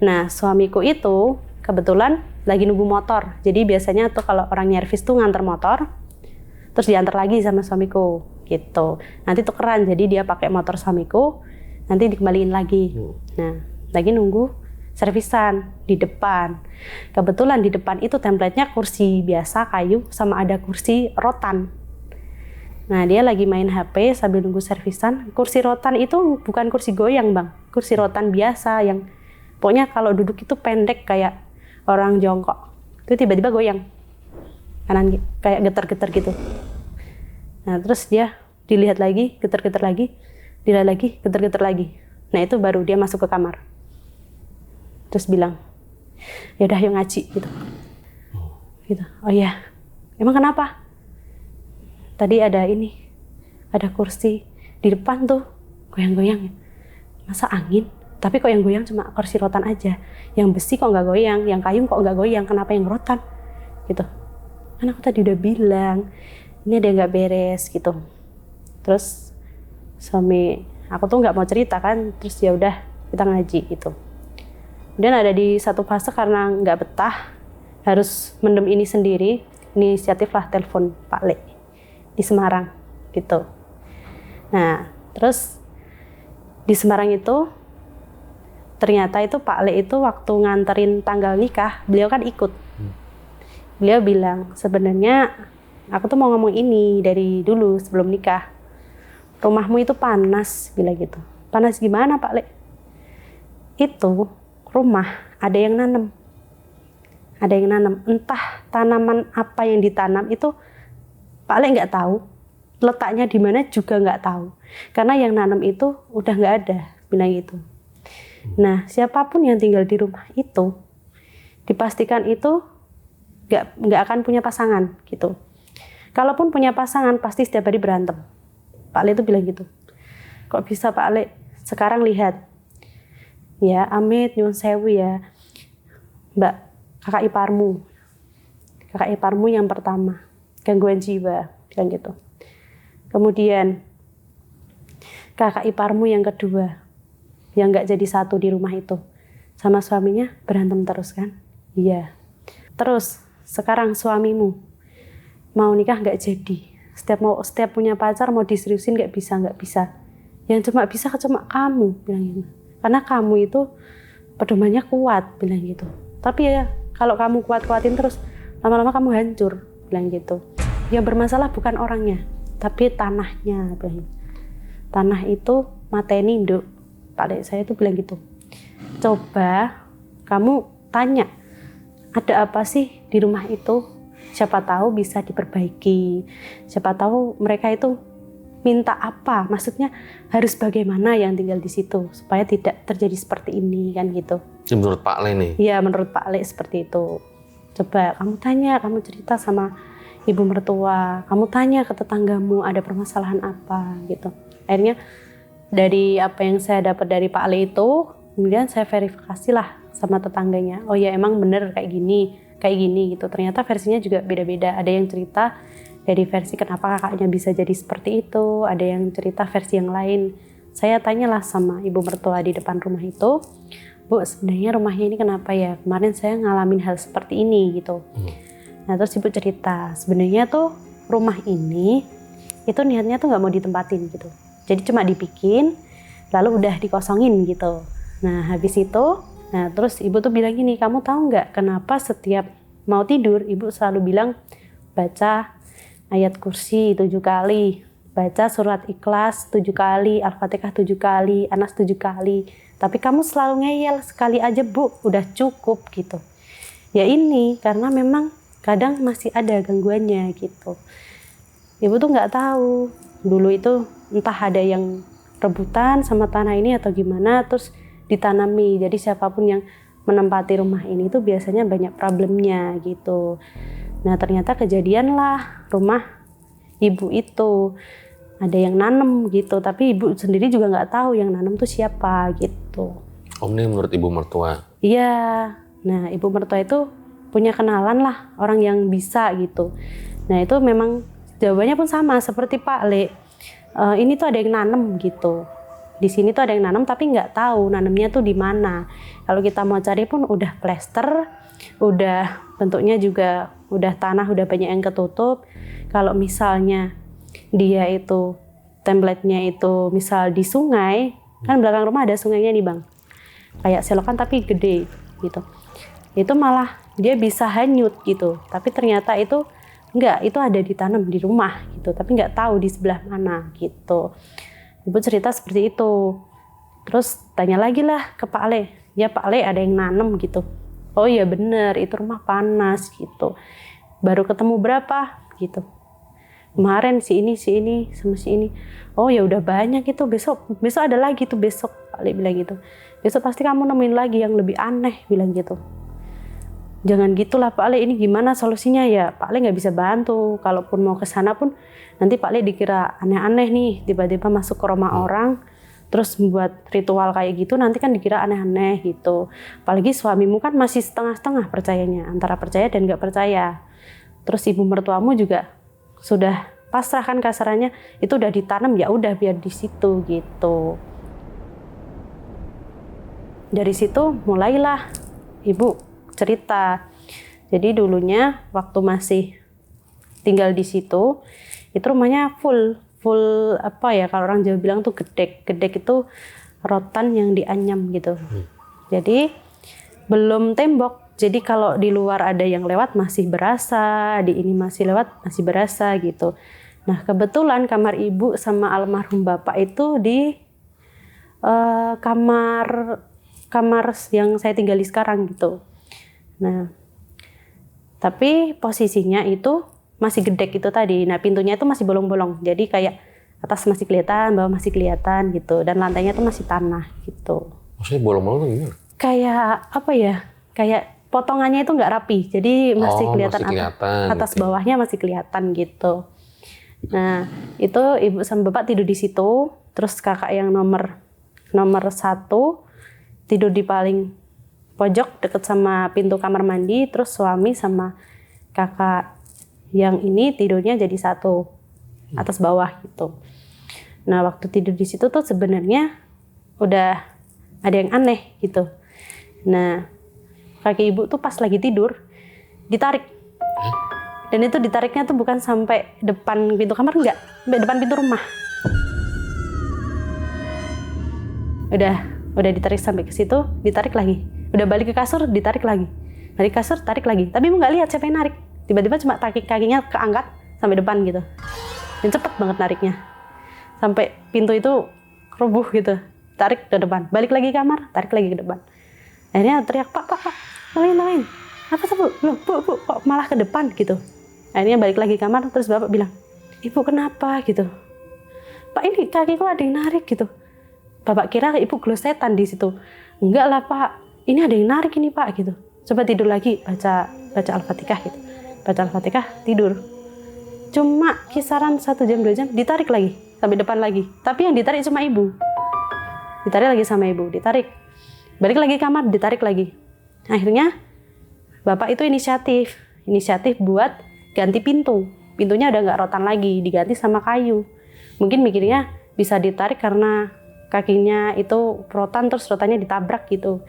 Nah suamiku itu kebetulan lagi nunggu motor. Jadi biasanya tuh kalau orang nyervis tuh nganter motor, terus diantar lagi sama suamiku gitu. Nanti tukeran, jadi dia pakai motor suamiku, nanti dikembaliin lagi. Nah lagi nunggu servisan di depan. Kebetulan di depan itu template-nya kursi biasa kayu sama ada kursi rotan. Nah dia lagi main HP sambil nunggu servisan. Kursi rotan itu bukan kursi goyang Bang, kursi rotan biasa yang pokoknya kalau duduk itu pendek kayak orang jongkok. Itu tiba-tiba goyang kanan kayak getar-getar gitu. Nah terus dia dilihat lagi, getar-getar lagi, dilihat lagi, getar-getar lagi. Nah itu baru dia masuk ke kamar. Terus bilang, ya udah yuk ngaji gitu. Oh iya, emang kenapa? Tadi ada kursi di depan tuh goyang-goyang. Masa angin? Tapi kok yang goyang cuma kursi rotan aja. Yang besi kok nggak goyang, yang kayu kok nggak goyang. Kenapa yang rotan? Gitu. Kan aku tadi udah bilang, ini ada yang nggak beres gitu. Terus suami aku tuh nggak mau cerita kan, terus ya udah kita ngaji gitu. Dan ada di satu fase karena nggak betah, harus mendem ini sendiri, inisiatif lah telepon Pak Le di Semarang gitu. Nah terus di Semarang itu ternyata itu Pak Le itu waktu nganterin tanggal nikah, beliau kan ikut. Beliau bilang, sebenarnya aku tuh mau ngomong ini dari dulu sebelum nikah. Rumahmu itu panas, bilang gitu. Panas gimana Pak Le? Itu rumah ada yang nanam. Ada yang nanam. Entah tanaman apa yang ditanam itu Pak Le nggak tahu. Letaknya di mana juga nggak tahu. Karena yang nanam itu udah nggak ada, bilang gitu. Nah, siapapun yang tinggal di rumah itu, dipastikan itu nggak akan punya pasangan gitu. Kalaupun punya pasangan, pasti setiap hari berantem. Pak Le itu bilang gitu. Kok bisa Pak Le? Sekarang lihat, ya Amit nyuwun sewu ya, Mbak, kakak iparmu yang pertama, gangguan jiwa, bilang gitu. Kemudian kakak iparmu yang kedua, yang nggak jadi satu di rumah itu, sama suaminya berantem terus kan? Iya. Terus sekarang suamimu mau nikah nggak jadi, setiap punya pacar mau diseriusin nggak bisa. Yang cuma bisa cuma kamu, bilang gitu. Karena kamu itu pedomannya kuat, bilang gitu. Tapi ya kalau kamu kuat-kuatin terus, lama-lama kamu hancur, bilang gitu. Yang bermasalah bukan orangnya, tapi tanahnya, bilang gitu. Tanah itu mateni nduk. Pak Le saya tuh bilang gitu. Coba kamu tanya, ada apa sih di rumah itu? Siapa tahu bisa diperbaiki. Siapa tahu mereka itu minta apa? Maksudnya harus bagaimana yang tinggal di situ supaya tidak terjadi seperti ini kan gitu. Menurut Pak Le nih? Iya, menurut Pak Le seperti itu. Coba kamu tanya, kamu cerita sama ibu mertua, kamu tanya ke tetanggamu ada permasalahan apa gitu. Akhirnya dari apa yang saya dapat dari Pak Le itu, kemudian saya verifikasi lah sama tetangganya. Oh ya emang bener kayak gini gitu. Ternyata versinya juga beda-beda. Ada yang cerita dari versi kenapa kakaknya bisa jadi seperti itu. Ada yang cerita versi yang lain. Saya tanyalah sama ibu mertua di depan rumah itu, Bu sebenarnya rumahnya ini kenapa ya? Kemarin saya ngalamin hal seperti ini gitu. Nah terus ibu cerita, sebenarnya tuh rumah ini itu niatnya tuh nggak mau ditempatin gitu. Jadi cuma dibikin, lalu udah dikosongin gitu. Nah habis itu, nah terus ibu tuh bilang gini, kamu tahu nggak kenapa setiap mau tidur ibu selalu bilang baca ayat kursi 7 kali, baca surat ikhlas 7 kali, al-fatihah 7 kali, anas 7 kali. Tapi kamu selalu ngeyel sekali aja Bu, udah cukup gitu. Ya ini karena memang kadang masih ada gangguannya gitu. Ibu tuh nggak tahu dulu itu entah ada yang rebutan sama tanah ini atau gimana, terus ditanami. Jadi siapapun yang menempati rumah ini tuh biasanya banyak problemnya gitu. Nah ternyata kejadian lah rumah ibu itu ada yang nanem gitu, tapi ibu sendiri juga nggak tahu yang nanem tuh siapa gitu. Om ini menurut ibu mertua? Iya, nah ibu mertua itu punya kenalan lah orang yang bisa gitu. Nah itu memang jawabannya pun sama seperti Pak Le. Ini tuh ada yang nanem gitu. Di sini tuh ada yang nanam tapi nggak tahu nanemnya tuh di mana. Kalau kita mau cari pun udah plester, udah bentuknya juga udah tanah, udah banyak yang ketutup. Kalau misalnya dia itu template-nya itu misal di sungai, kan belakang rumah ada sungainya nih Bang. Kayak selokan tapi gede gitu. Itu malah dia bisa hanyut gitu. Tapi ternyata itu enggak, itu ada ditanam di rumah gitu, tapi nggak tahu di sebelah mana gitu. Ibu cerita seperti itu. Terus tanya lagi lah ke Pak Le. Ya Pak Le ada yang nanam gitu. Oh iya bener, itu rumah panas gitu. Baru ketemu berapa gitu. Kemarin si ini sama si ini. Oh ya udah banyak itu, besok ada lagi tuh besok, Pak Le bilang gitu. Besok pasti kamu nemuin lagi yang lebih aneh, bilang gitu. Jangan gitulah Pak Le, ini gimana solusinya ya? Pak Le nggak bisa bantu. Kalaupun mau ke sana pun nanti Pak Le dikira aneh-aneh nih, tiba-tiba masuk ke rumah orang, terus membuat ritual kayak gitu, nanti kan dikira aneh-aneh gitu. Apalagi suamimu kan masih setengah-setengah percayanya, antara percaya dan nggak percaya. Terus ibu mertuamu juga sudah pasrah kan kasarannya, itu udah ditanam ya udah biar di situ gitu. Dari situ mulailah ibu cerita. Jadi dulunya waktu masih tinggal di situ, itu rumahnya full apa ya, kalau orang Jawa bilang tuh gedek. Gedek itu rotan yang dianyam gitu. Jadi belum tembok. Jadi kalau di luar ada yang lewat masih berasa, di ini masih lewat masih berasa gitu. Nah kebetulan kamar ibu sama almarhum bapak itu di kamar yang saya tinggali sekarang gitu. Nah tapi posisinya itu masih gedek itu tadi. Nah pintunya itu masih bolong-bolong. Jadi kayak atas masih kelihatan, bawah masih kelihatan gitu. Dan lantainya tuh masih tanah gitu. Maksudnya bolong-bolong tuh gimana? Kayak apa ya? Kayak potongannya itu nggak rapi. Jadi masih kelihatan, masih kelihatan atas gitu. bawahnya masih kelihatan gitu. Nah itu ibu sama bapak tidur di situ. Terus kakak yang nomor 1 tidur di paling pojok deket sama pintu kamar mandi. Terus suami sama kakak yang ini tidurnya jadi satu, atas bawah gitu. Nah waktu tidur di situ tuh sebenarnya udah ada yang aneh gitu. Nah kaki ibu tuh pas lagi tidur ditarik. Dan itu ditariknya tuh bukan sampai depan pintu kamar, enggak, sampai depan pintu rumah. Udah ditarik sampai ke situ, ditarik lagi. Udah balik ke kasur, ditarik lagi. Balik ke kasur, tarik lagi. Tapi ibu nggak lihat siapa yang narik. Tiba-tiba cuma kakinya keangkat sampai depan gitu. Dan cepet banget nariknya. Sampai pintu itu rubuh gitu. Tarik ke depan. Balik lagi ke kamar, tarik lagi ke depan. Akhirnya teriak, Pak, lain. Apa tuh, Bu? Loh, Bu, kok malah ke depan gitu. Akhirnya balik lagi ke kamar, terus bapak bilang, Ibu kenapa gitu. Pak, ini kakiku ada yang narik gitu. Bapak kira ibu glosetan di situ. Enggak lah, Pak. Ini ada yang narik ini, Pak gitu. Coba tidur lagi, baca Al-Fatihah gitu. Baca Al-Fatihah, tidur. Cuma kisaran 1 jam 2 jam ditarik lagi sampai depan lagi. Tapi yang ditarik cuma ibu. Ditarik lagi sama ibu, ditarik. Balik lagi kamar, ditarik lagi. Akhirnya bapak itu inisiatif buat ganti pintu. Pintunya udah nggak rotan lagi, diganti sama kayu. Mungkin mikirnya bisa ditarik karena kakinya itu rotan, terus rotannya ditabrak gitu.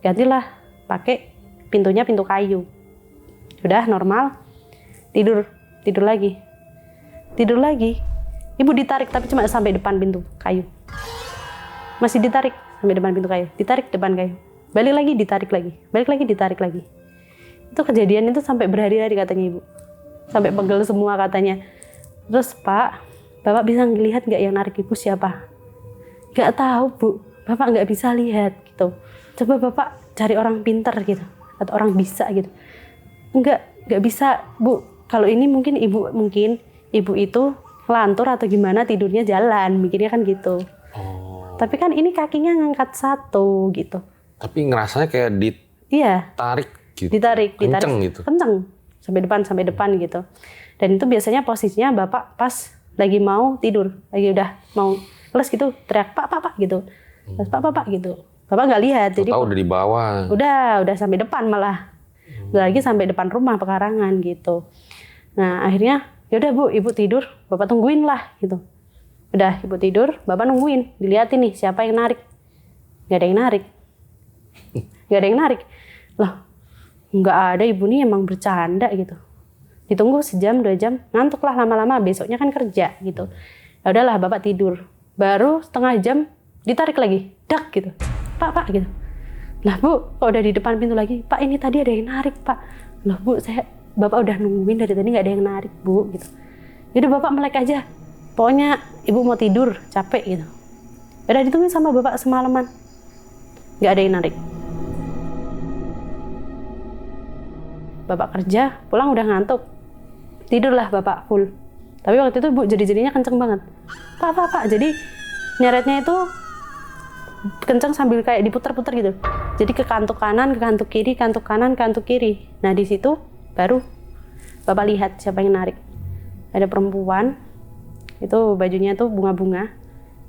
Gantilah pakai pintunya pintu kayu. Udah normal, tidur lagi. Ibu ditarik tapi cuma sampai depan pintu kayu. Masih ditarik sampai depan pintu kayu, ditarik depan kayu. Balik lagi, ditarik lagi. Balik lagi, ditarik lagi. Itu kejadian itu sampai berhari-hari katanya ibu. Sampai pegel semua katanya. Terus Pak, Bapak bisa ngelihat nggak yang narik ibu siapa? Nggak tahu Bu, Bapak nggak bisa lihat gitu. Coba Bapak cari orang pintar gitu. Atau orang bisa gitu. Nggak bisa Bu. Kalau ini mungkin ibu itu ngelantur atau gimana, tidurnya jalan. Mikirnya kan gitu. Tapi kan ini kakinya ngangkat satu gitu. Tapi ngerasanya kayak ditarik gitu. Ditarik. Kenceng gitu. Kenceng. Sampai depan gitu. Dan itu biasanya posisinya Bapak pas lagi mau tidur. Lagi udah mau kelas gitu, teriak Pak gitu. Terus Pak gitu. Bapak nggak lihat. Jadi tahu udah di bawah. Udah sampai depan malah. Udah lagi sampai depan rumah pekarangan gitu. Nah akhirnya yaudah Bu, ibu tidur. Bapak tungguin lah gitu. Udah ibu tidur, Bapak nungguin. Dilihatin nih siapa yang narik. Nggak ada yang narik. Loh, nggak ada, ibu nih emang bercanda gitu. Ditunggu 1 jam 2 jam, ngantuk lah lama-lama, besoknya kan kerja gitu. Ya udahlah Bapak tidur. Baru setengah jam ditarik lagi, dak gitu. Pak gitu. Lah Bu, kok udah di depan pintu lagi? Pak ini tadi ada yang narik Pak. Loh Bu, Bapak udah nungguin dari tadi nggak ada yang narik Bu gitu. Jadi Bapak melek aja. Pokoknya ibu mau tidur, capek gitu. Udah ditungguin sama Bapak semalaman. Nggak ada yang narik. Bapak kerja, pulang udah ngantuk. Tidurlah Bapak full. Tapi waktu itu Bu jeri-jerinya kenceng banget. Pak. Jadi nyeretnya itu kenceng sambil kayak diputer-puter gitu. Jadi ke kantuk kanan, ke kantuk kiri, kantuk kanan, kantuk kiri. Nah di situ baru Bapak lihat siapa yang narik. Ada perempuan, itu bajunya tuh bunga-bunga,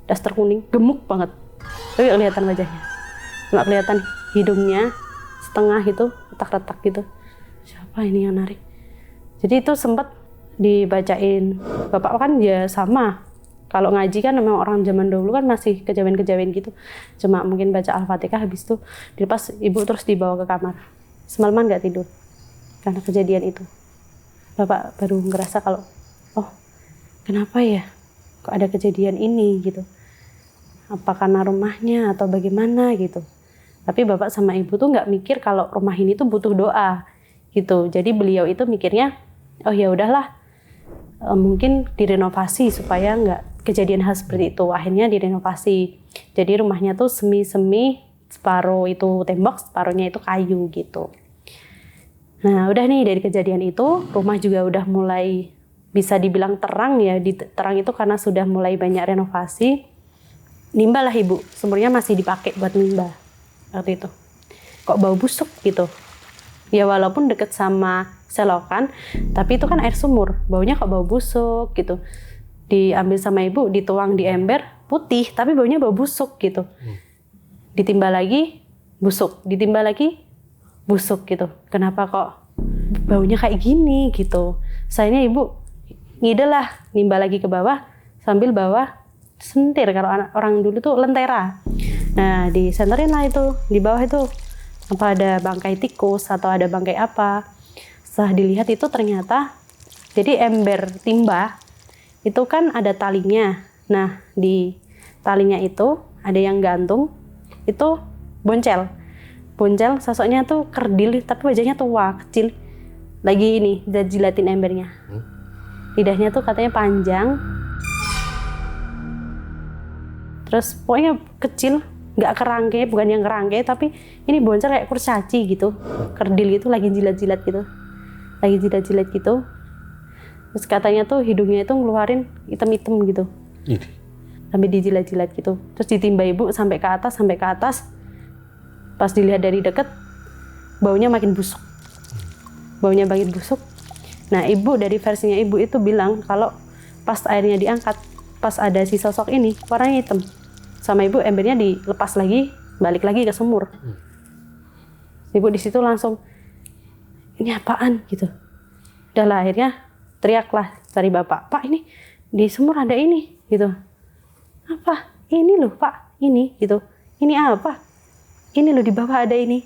daster kuning, gemuk banget. Tapi gak kelihatan wajahnya. Cuma kelihatan hidungnya setengah itu retak-retak gitu. Siapa ini yang narik? Jadi itu sempat dibacain. Bapak kan ya sama. Kalau ngaji kan memang orang zaman dulu kan masih kejawen-kejawen gitu. Cuma mungkin baca Al-Fatihah habis itu dilepas ibu terus dibawa ke kamar. Semalaman nggak tidur karena kejadian itu. Bapak baru ngerasa kalau oh kenapa ya kok ada kejadian ini gitu. Apa karena rumahnya atau bagaimana gitu. Tapi bapak sama ibu tuh nggak mikir kalau rumah ini tuh butuh doa gitu. Jadi beliau itu mikirnya oh ya udahlah mungkin direnovasi supaya nggak kejadian hal seperti itu. Akhirnya direnovasi. Jadi rumahnya tuh semi-semi, separuh itu tembok, separuhnya itu kayu gitu. Nah udah nih dari kejadian itu rumah juga udah mulai bisa dibilang terang ya. Terang itu karena sudah mulai banyak renovasi. Nimba lah ibu, sumurnya masih dipakai buat nimba waktu itu. Kok bau busuk gitu. Ya walaupun deket sama selokan, tapi itu kan air sumur, baunya kok bau busuk gitu. Diambil sama ibu, dituang di ember, putih, tapi baunya bau busuk gitu. Ditimba lagi, busuk. Ditimba lagi, busuk gitu. Kenapa kok baunya kayak gini gitu. Sayangnya ibu ngide lah, nimba lagi ke bawah, sambil bawa sentir. Kalau orang dulu tuh lentera. Nah, disenterin lah itu, di bawah itu. Apa ada bangkai tikus atau ada bangkai apa. Setelah dilihat itu ternyata, jadi ember timba, itu kan ada talinya. Nah, di talinya itu ada yang gantung, itu boncel. Boncel, sosoknya tuh kerdil, tapi wajahnya tua, kecil. Lagi ini, jilatin embernya. Lidahnya tuh katanya panjang. Terus pokoknya kecil, nggak kerangke, bukan yang kerangke, tapi ini boncel kayak kurcaci gitu. Kerdil gitu, lagi jilat-jilat gitu. Lagi jilat-jilat gitu. Terus katanya tuh hidungnya itu ngeluarin hitam-hitam gitu. Sampai dijilat-jilat gitu. Terus ditimba ibu sampai ke atas. Pas dilihat dari deket, baunya makin busuk. Baunya makin busuk. Nah ibu dari versinya ibu itu bilang kalau pas airnya diangkat, pas ada si sosok ini, warnanya hitam. Sama ibu embernya dilepas lagi, balik lagi ke sumur. Ibu di situ langsung, ini apaan gitu. Udah lah akhirnya teriaklah cari bapak, Pak ini di sumur ada ini gitu. Apa? Ini loh Pak, ini gitu. Ini apa? Ini loh di bawah ada ini.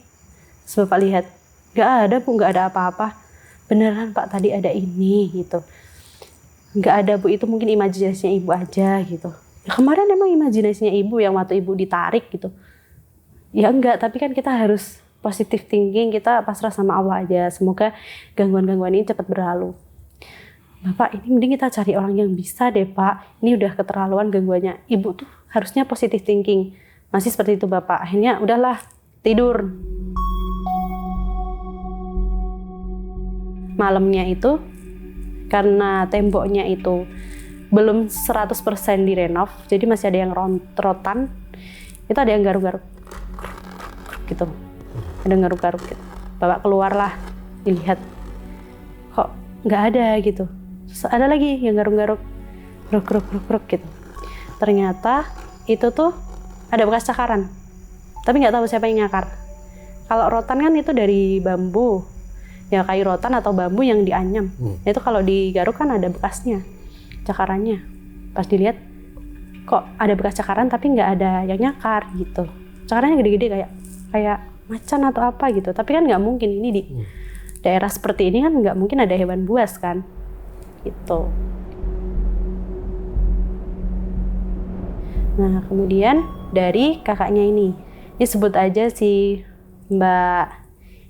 Terus bapak lihat, nggak ada Bu, nggak ada apa-apa. Beneran Pak tadi ada ini gitu. Nggak ada Bu, itu mungkin imajinasinya ibu aja gitu. Ya, kemarin emang imajinasinya ibu yang waktu ibu ditarik gitu. Ya enggak, tapi kan kita harus positive thinking, kita pasrah sama Allah aja. Semoga gangguan-gangguan ini cepat berlalu. Bapak, ini mending kita cari orang yang bisa deh Pak. Ini udah keterlaluan gangguannya. Ibu tuh harusnya positive thinking. Masih seperti itu Bapak. Akhirnya udahlah, tidur. Malamnya itu, karena temboknya itu belum 100% direnov, jadi masih ada yang rotan, itu ada yang garuk-garuk gitu, ada yang garuk-garuk gitu. Bapak keluarlah, dilihat kok nggak ada gitu. Terus ada lagi yang garuk-garuk, gruk gitu. Ternyata itu tuh ada bekas cakaran, tapi nggak tahu siapa yang nyakar. Kalau rotan kan itu dari bambu, ya kayu rotan atau bambu yang dianyam. Itu kalau digaruk kan ada bekasnya, cakarannya. Pas dilihat kok ada bekas cakaran tapi nggak ada yang nyakar gitu. Cakarannya gede-gede kayak macan atau apa gitu. Tapi kan nggak mungkin, ini di daerah seperti ini kan nggak mungkin ada hewan buas kan gitu. Nah kemudian dari kakaknya ini sebut aja si Mbak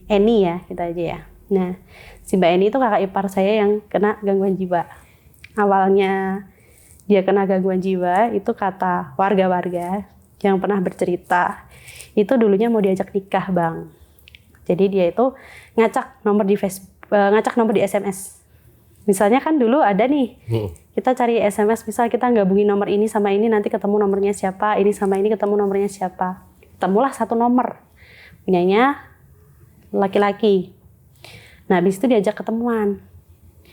Eni ya, kita aja ya. Nah si Mbak Eni itu kakak ipar saya yang kena gangguan jiwa. Awalnya dia kena gangguan jiwa itu kata warga-warga yang pernah bercerita, itu dulunya mau diajak nikah Bang. Jadi dia itu ngacak nomor di Facebook, ngacak nomor di SMS. Misalnya kan dulu ada nih, kita cari SMS, misal kita gabungin nomor ini sama ini, nanti ketemu nomornya siapa, ini sama ini ketemu nomornya siapa. Ketemulah satu nomor, punyanya laki-laki. Nah habis itu diajak ketemuan.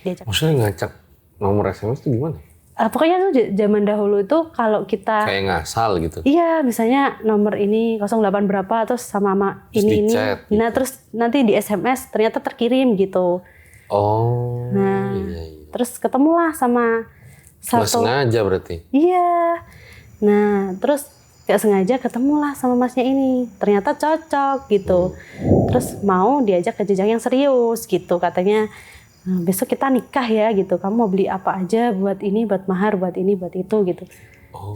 Maksudnya ngacak nomor SMS itu gimana? Pokoknya tuh zaman dahulu itu kalau kita kayak ngasal gitu. Iya, misalnya nomor ini 08 berapa terus sama ini. Chat, Nah, terus nanti di SMS ternyata terkirim gitu. Oh. Nah, iya. Terus ketemulah sama Nggak satu. sengaja berarti. Iya. Nah, terus gak sengaja ketemulah sama masnya ini. Ternyata cocok gitu. Terus mau diajak ke jenjang yang serius gitu. Katanya, besok kita nikah ya gitu. Kamu mau beli apa aja buat ini, buat mahar, buat ini, buat itu gitu.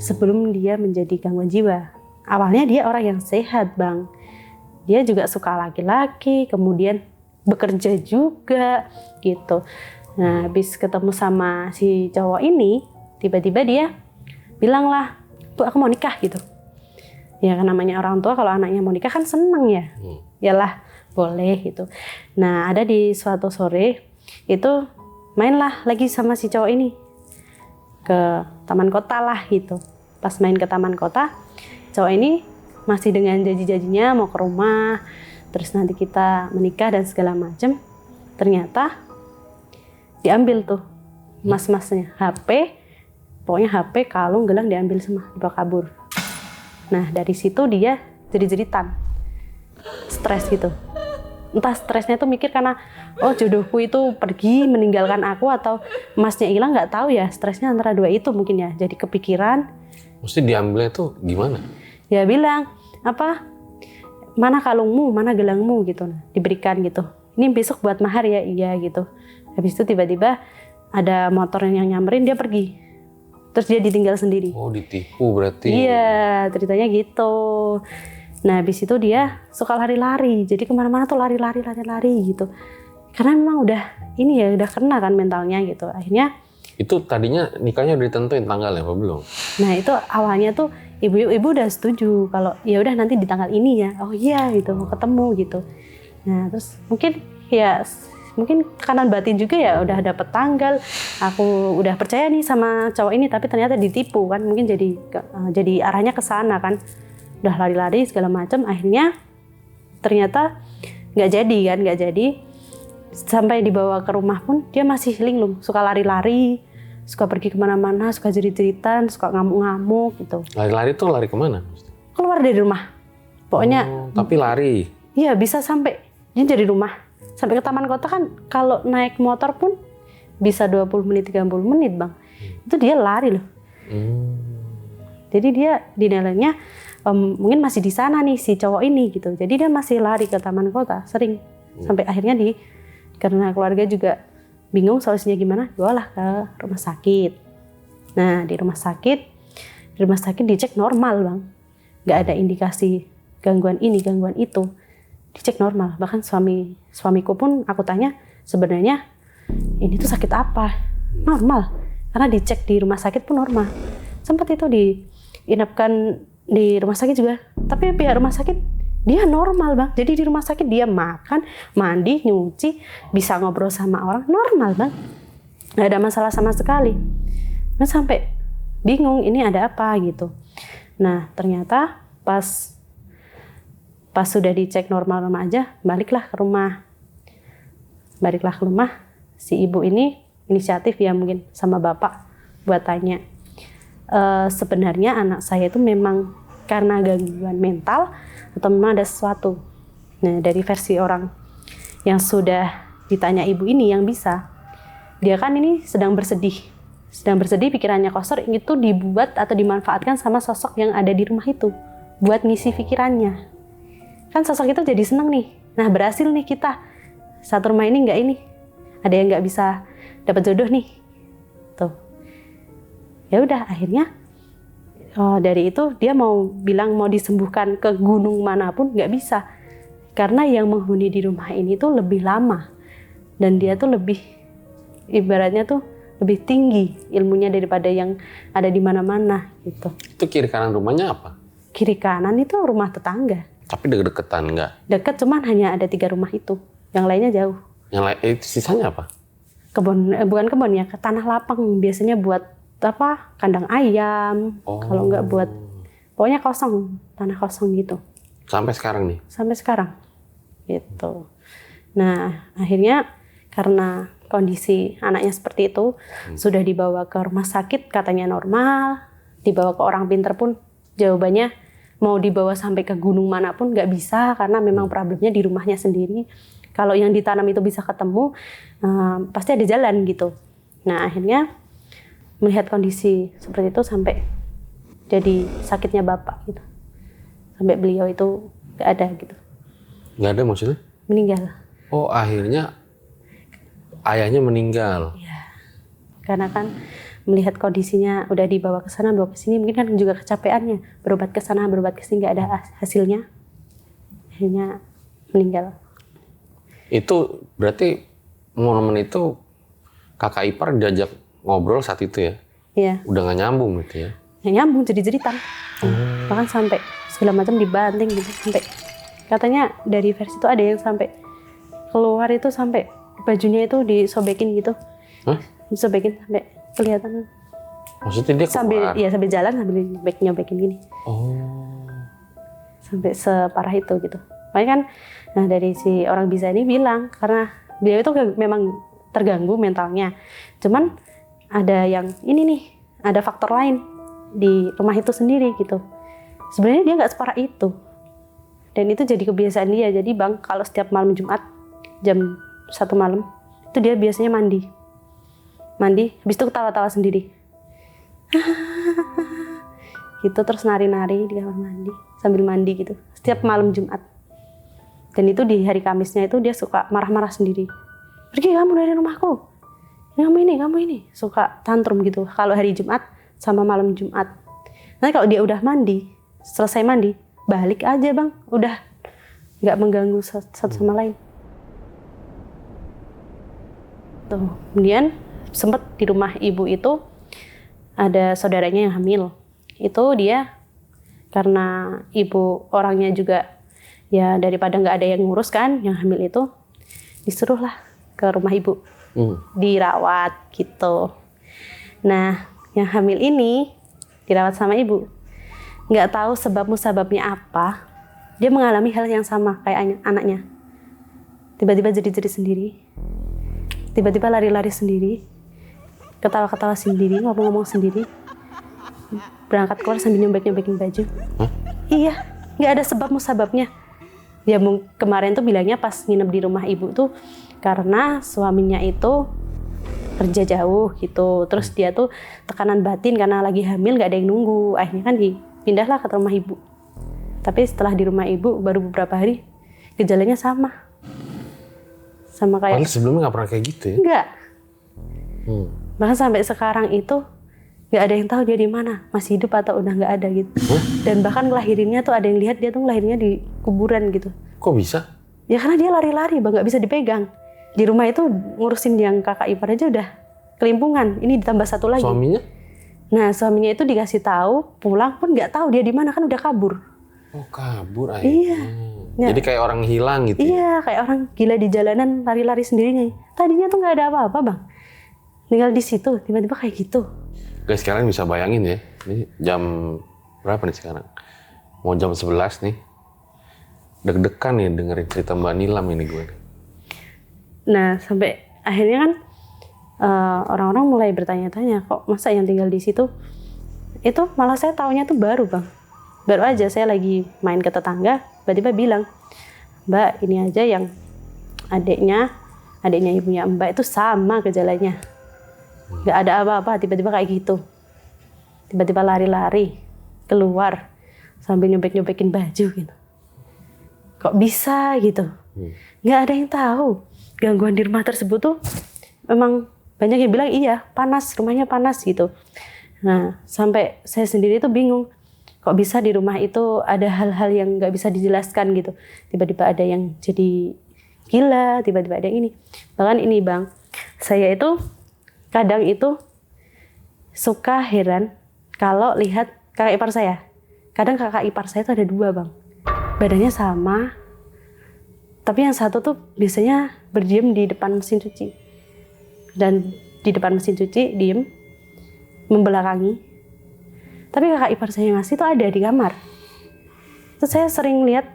Sebelum dia menjadi gangguan jiwa. Awalnya dia orang yang sehat, Bang. Dia juga suka laki-laki, kemudian bekerja juga gitu. Nah, habis ketemu sama si cowok ini, tiba-tiba dia bilang lah, Bu, aku mau nikah gitu. Ya kan namanya orang tua kalau anaknya mau nikah kan seneng ya. Yalah, boleh gitu. Nah, ada di suatu sore itu mainlah lagi sama si cowok ini ke taman kota lah gitu. Pas main ke taman kota, cowok ini masih dengan janji-janjinya mau ke rumah, terus nanti kita menikah dan segala macam. Ternyata diambil tuh mas-masnya HP, pokoknya HP, kalung, gelang diambil semua, dibawa kabur. Nah dari situ dia jerit-jeritan, stres gitu. Entah stresnya tuh mikir karena oh jodohku itu pergi meninggalkan aku atau emasnya hilang, nggak tahu ya, stresnya antara dua itu mungkin ya. Jadi kepikiran. Mesti diambilnya tuh gimana? Ya bilang apa, mana kalungmu, mana gelangmu gitu. Nah, diberikan gitu. Ini besok buat mahar ya, iya gitu. Habis itu tiba-tiba ada motor yang nyamperin, dia pergi. Terus dia ditinggal sendiri. Oh, ditipu berarti. Iya, ceritanya gitu. Nah, habis itu dia suka lari-lari. Jadi kemana-mana tuh lari-lari gitu. Karena memang udah ini ya, udah kena kan mentalnya gitu. Akhirnya itu tadinya nikahnya udah ditentuin tanggalnya apa belum? Nah, itu awalnya tuh ibu udah setuju kalau ya udah nanti di tanggal ini ya. Oh iya gitu, mau ketemu gitu. Nah, terus mungkin kanan batin juga ya udah dapet tanggal, aku udah percaya nih sama cowok ini, tapi ternyata ditipu kan, mungkin jadi arahnya ke sana kan, udah lari-lari segala macam, akhirnya ternyata nggak jadi, sampai dibawa ke rumah pun dia masih linglung, suka lari-lari, suka pergi kemana-mana, suka jerit-jeritan, suka ngamuk-ngamuk gitu. Lari-lari tuh lari kemana? Keluar dari rumah, pokoknya. Tapi lari? Iya, bisa sampai dia dari rumah sampai ke taman kota kan, kalau naik motor pun bisa 20 menit, 30 menit Bang. Itu dia lari loh. Jadi dia dinilainya mungkin masih di sana nih si cowok ini gitu. Jadi dia masih lari ke taman kota sering. Sampai akhirnya karena keluarga juga bingung solusinya gimana, dibawalah ke rumah sakit. Nah di rumah sakit dicek normal Bang. Nggak ada indikasi gangguan ini, gangguan itu. Dicek normal, bahkan suamiku pun aku tanya sebenarnya ini tuh sakit apa, normal, karena dicek di rumah sakit pun normal. Sempat itu diinapkan di rumah sakit juga, tapi pihak rumah sakit dia normal Bang. Jadi di rumah sakit dia makan, mandi, nyuci, bisa ngobrol sama orang, normal Bang, nggak ada masalah sama sekali. Nah sampai bingung ini ada apa gitu. Nah ternyata pas sudah dicek normal aja, baliklah ke rumah, si ibu ini inisiatif ya mungkin sama bapak buat tanya, sebenarnya anak saya itu memang karena gangguan mental atau memang ada sesuatu. Nah dari versi orang yang sudah ditanya ibu ini yang bisa, dia kan ini sedang bersedih, pikirannya kosong, itu dibuat atau dimanfaatkan sama sosok yang ada di rumah itu buat ngisi pikirannya. Kan sosok itu jadi seneng nih. Nah berhasil nih kita satu rumah ini ada yang nggak bisa dapat jodoh nih. Tuh. Ya udah akhirnya dari itu dia mau bilang mau disembuhkan ke gunung manapun nggak bisa. Karena yang menghuni di rumah ini tuh lebih lama dan dia tuh lebih ibaratnya tuh lebih tinggi ilmunya daripada yang ada di mana-mana gitu. Itu kiri kanan rumahnya apa? Kiri kanan itu rumah tetangga. Tapi deket-deketan nggak? Dekat, cuman hanya ada 3 rumah itu. Yang lainnya jauh. Yang lain sisanya apa? Kebun, bukan kebun ya, tanah lapang. Biasanya buat apa? Kandang ayam. Kalau nggak buat, pokoknya kosong, tanah kosong gitu. Sampai sekarang nih? Sampai sekarang, gitu. Nah, akhirnya karena kondisi anaknya seperti itu, sudah dibawa ke rumah sakit, katanya normal. Dibawa ke orang pinter pun, jawabannya mau dibawa sampai ke gunung manapun nggak bisa karena memang problemnya di rumahnya sendiri. Kalau yang ditanam itu bisa ketemu, pasti ada jalan gitu. Nah akhirnya melihat kondisi seperti itu sampai jadi sakitnya bapak gitu, sampai beliau itu nggak ada gitu. Nggak ada maksudnya? Meninggal. Oh akhirnya ayahnya meninggal. Ya, karena kan melihat kondisinya udah dibawa ke sana, bawa ke sini, mungkin kan juga kecapeannya, berobat ke sana, berobat ke sini nggak ada hasilnya, akhirnya meninggal. Itu berarti momen itu kakak ipar diajak ngobrol saat itu ya? Iya. Udah nggak nyambung gitu ya? Yang nyambung jerit-jeritan, bahkan sampai segala macam dibanting gitu, sampai katanya dari versi itu ada yang sampai keluar itu sampai bajunya itu disobekin gitu. Hah? Disobekin sampai kelihatan. Maksudnya dia keluar? Sambil jalan sambil nyobekin gini. Oh. Sampai separah itu gitu. Makanya kan nah dari si orang bisa ini bilang karena beliau itu memang terganggu mentalnya. Cuman ada yang ini nih, ada faktor lain di rumah itu sendiri gitu. Sebenarnya dia nggak separah itu. Dan itu jadi kebiasaan dia. Jadi Bang, kalau setiap malam Jumat jam 1 malam itu dia biasanya mandi, habis itu ketawa-tawa sendiri gitu, terus nari-nari di kamar mandi sambil mandi gitu setiap malam Jumat. Dan itu di hari Kamisnya itu dia suka marah-marah sendiri, pergi kamu dari rumahku, kamu ini suka tantrum gitu kalau hari Jumat sama malam Jumat. Nanti kalau dia udah mandi, selesai mandi, balik aja Bang, udah nggak mengganggu satu sama lain. Tuh, kemudian sempat di rumah ibu itu ada saudaranya yang hamil. Itu dia karena ibu orangnya juga ya daripada nggak ada yang ngurus kan, yang hamil itu disuruhlah ke rumah ibu dirawat gitu. Nah, yang hamil ini dirawat sama ibu. Nggak tahu sebab musababnya apa, dia mengalami hal yang sama kayak anaknya. Tiba-tiba jerit-jerit sendiri, tiba-tiba lari-lari sendiri, ketawa-ketawa sendiri, ngomong-ngomong sendiri, berangkat keluar sambil nyobek-nyobekin baju. Iya, nggak ada sebab musababnya. Ya kemarin tuh bilangnya pas nginep di rumah ibu tuh karena suaminya itu kerja jauh gitu, terus dia tuh tekanan batin karena lagi hamil nggak ada yang nunggu, akhirnya kan dipindahlah ke rumah ibu. Tapi setelah di rumah ibu baru beberapa hari gejalanya sama kayak. Padahal sebelumnya nggak pernah kayak gitu ya? Nggak. Bahkan sampai sekarang itu nggak ada yang tahu dia di mana, masih hidup atau udah nggak ada gitu. Dan bahkan ngelahirinnya tuh ada yang lihat dia tuh ngelahirinnya di kuburan gitu. Kok bisa? Ya karena dia lari-lari Bang, nggak bisa dipegang. Di rumah itu ngurusin yang kakak ipar aja udah kelimpungan, ini ditambah satu lagi. Suaminya? Nah suaminya itu dikasih tahu, pulang pun nggak tahu dia di mana, kan udah kabur. Oh kabur aja. Iya. Jadi kayak orang hilang gitu. Iya, kayak orang gila di jalanan lari-lari sendirinya. Tadinya tuh nggak ada apa-apa Bang, tinggal di situ tiba-tiba kayak gitu. Guys, kalian bisa bayangin ya, ini jam berapa nih sekarang? Mau jam 11 nih. Deg-degan nih dengerin cerita Mbak Nilam ini gue. Nah, sampai akhirnya kan orang-orang mulai bertanya-tanya, kok masa yang tinggal di situ? Itu malah saya taunya tuh baru Bang. Baru aja saya lagi main ke tetangga, tiba-tiba bilang, Mbak ini aja yang adiknya ibunya Mbak itu sama gejalanya. Nggak ada apa-apa, tiba-tiba kayak gitu. Tiba-tiba lari-lari, keluar, sambil nyobek-nyobekin baju gitu. Kok bisa gitu? Nggak ada yang tahu. Gangguan di rumah tersebut tuh memang banyak yang bilang iya, panas, rumahnya panas gitu. Nah, sampai saya sendiri tuh bingung. Kok bisa di rumah itu ada hal-hal yang nggak bisa dijelaskan gitu. Tiba-tiba ada yang jadi gila, tiba-tiba ada yang ini. Bahkan ini Bang, saya itu kadang itu suka heran kalau lihat kakak ipar saya. Kadang kakak ipar saya itu ada 2 Bang. Badannya sama, tapi yang satu tuh biasanya berdiam di depan mesin cuci. Dan di depan mesin cuci, diem, membelakangi. Tapi kakak ipar saya yang asli itu ada di kamar. Terus saya sering lihat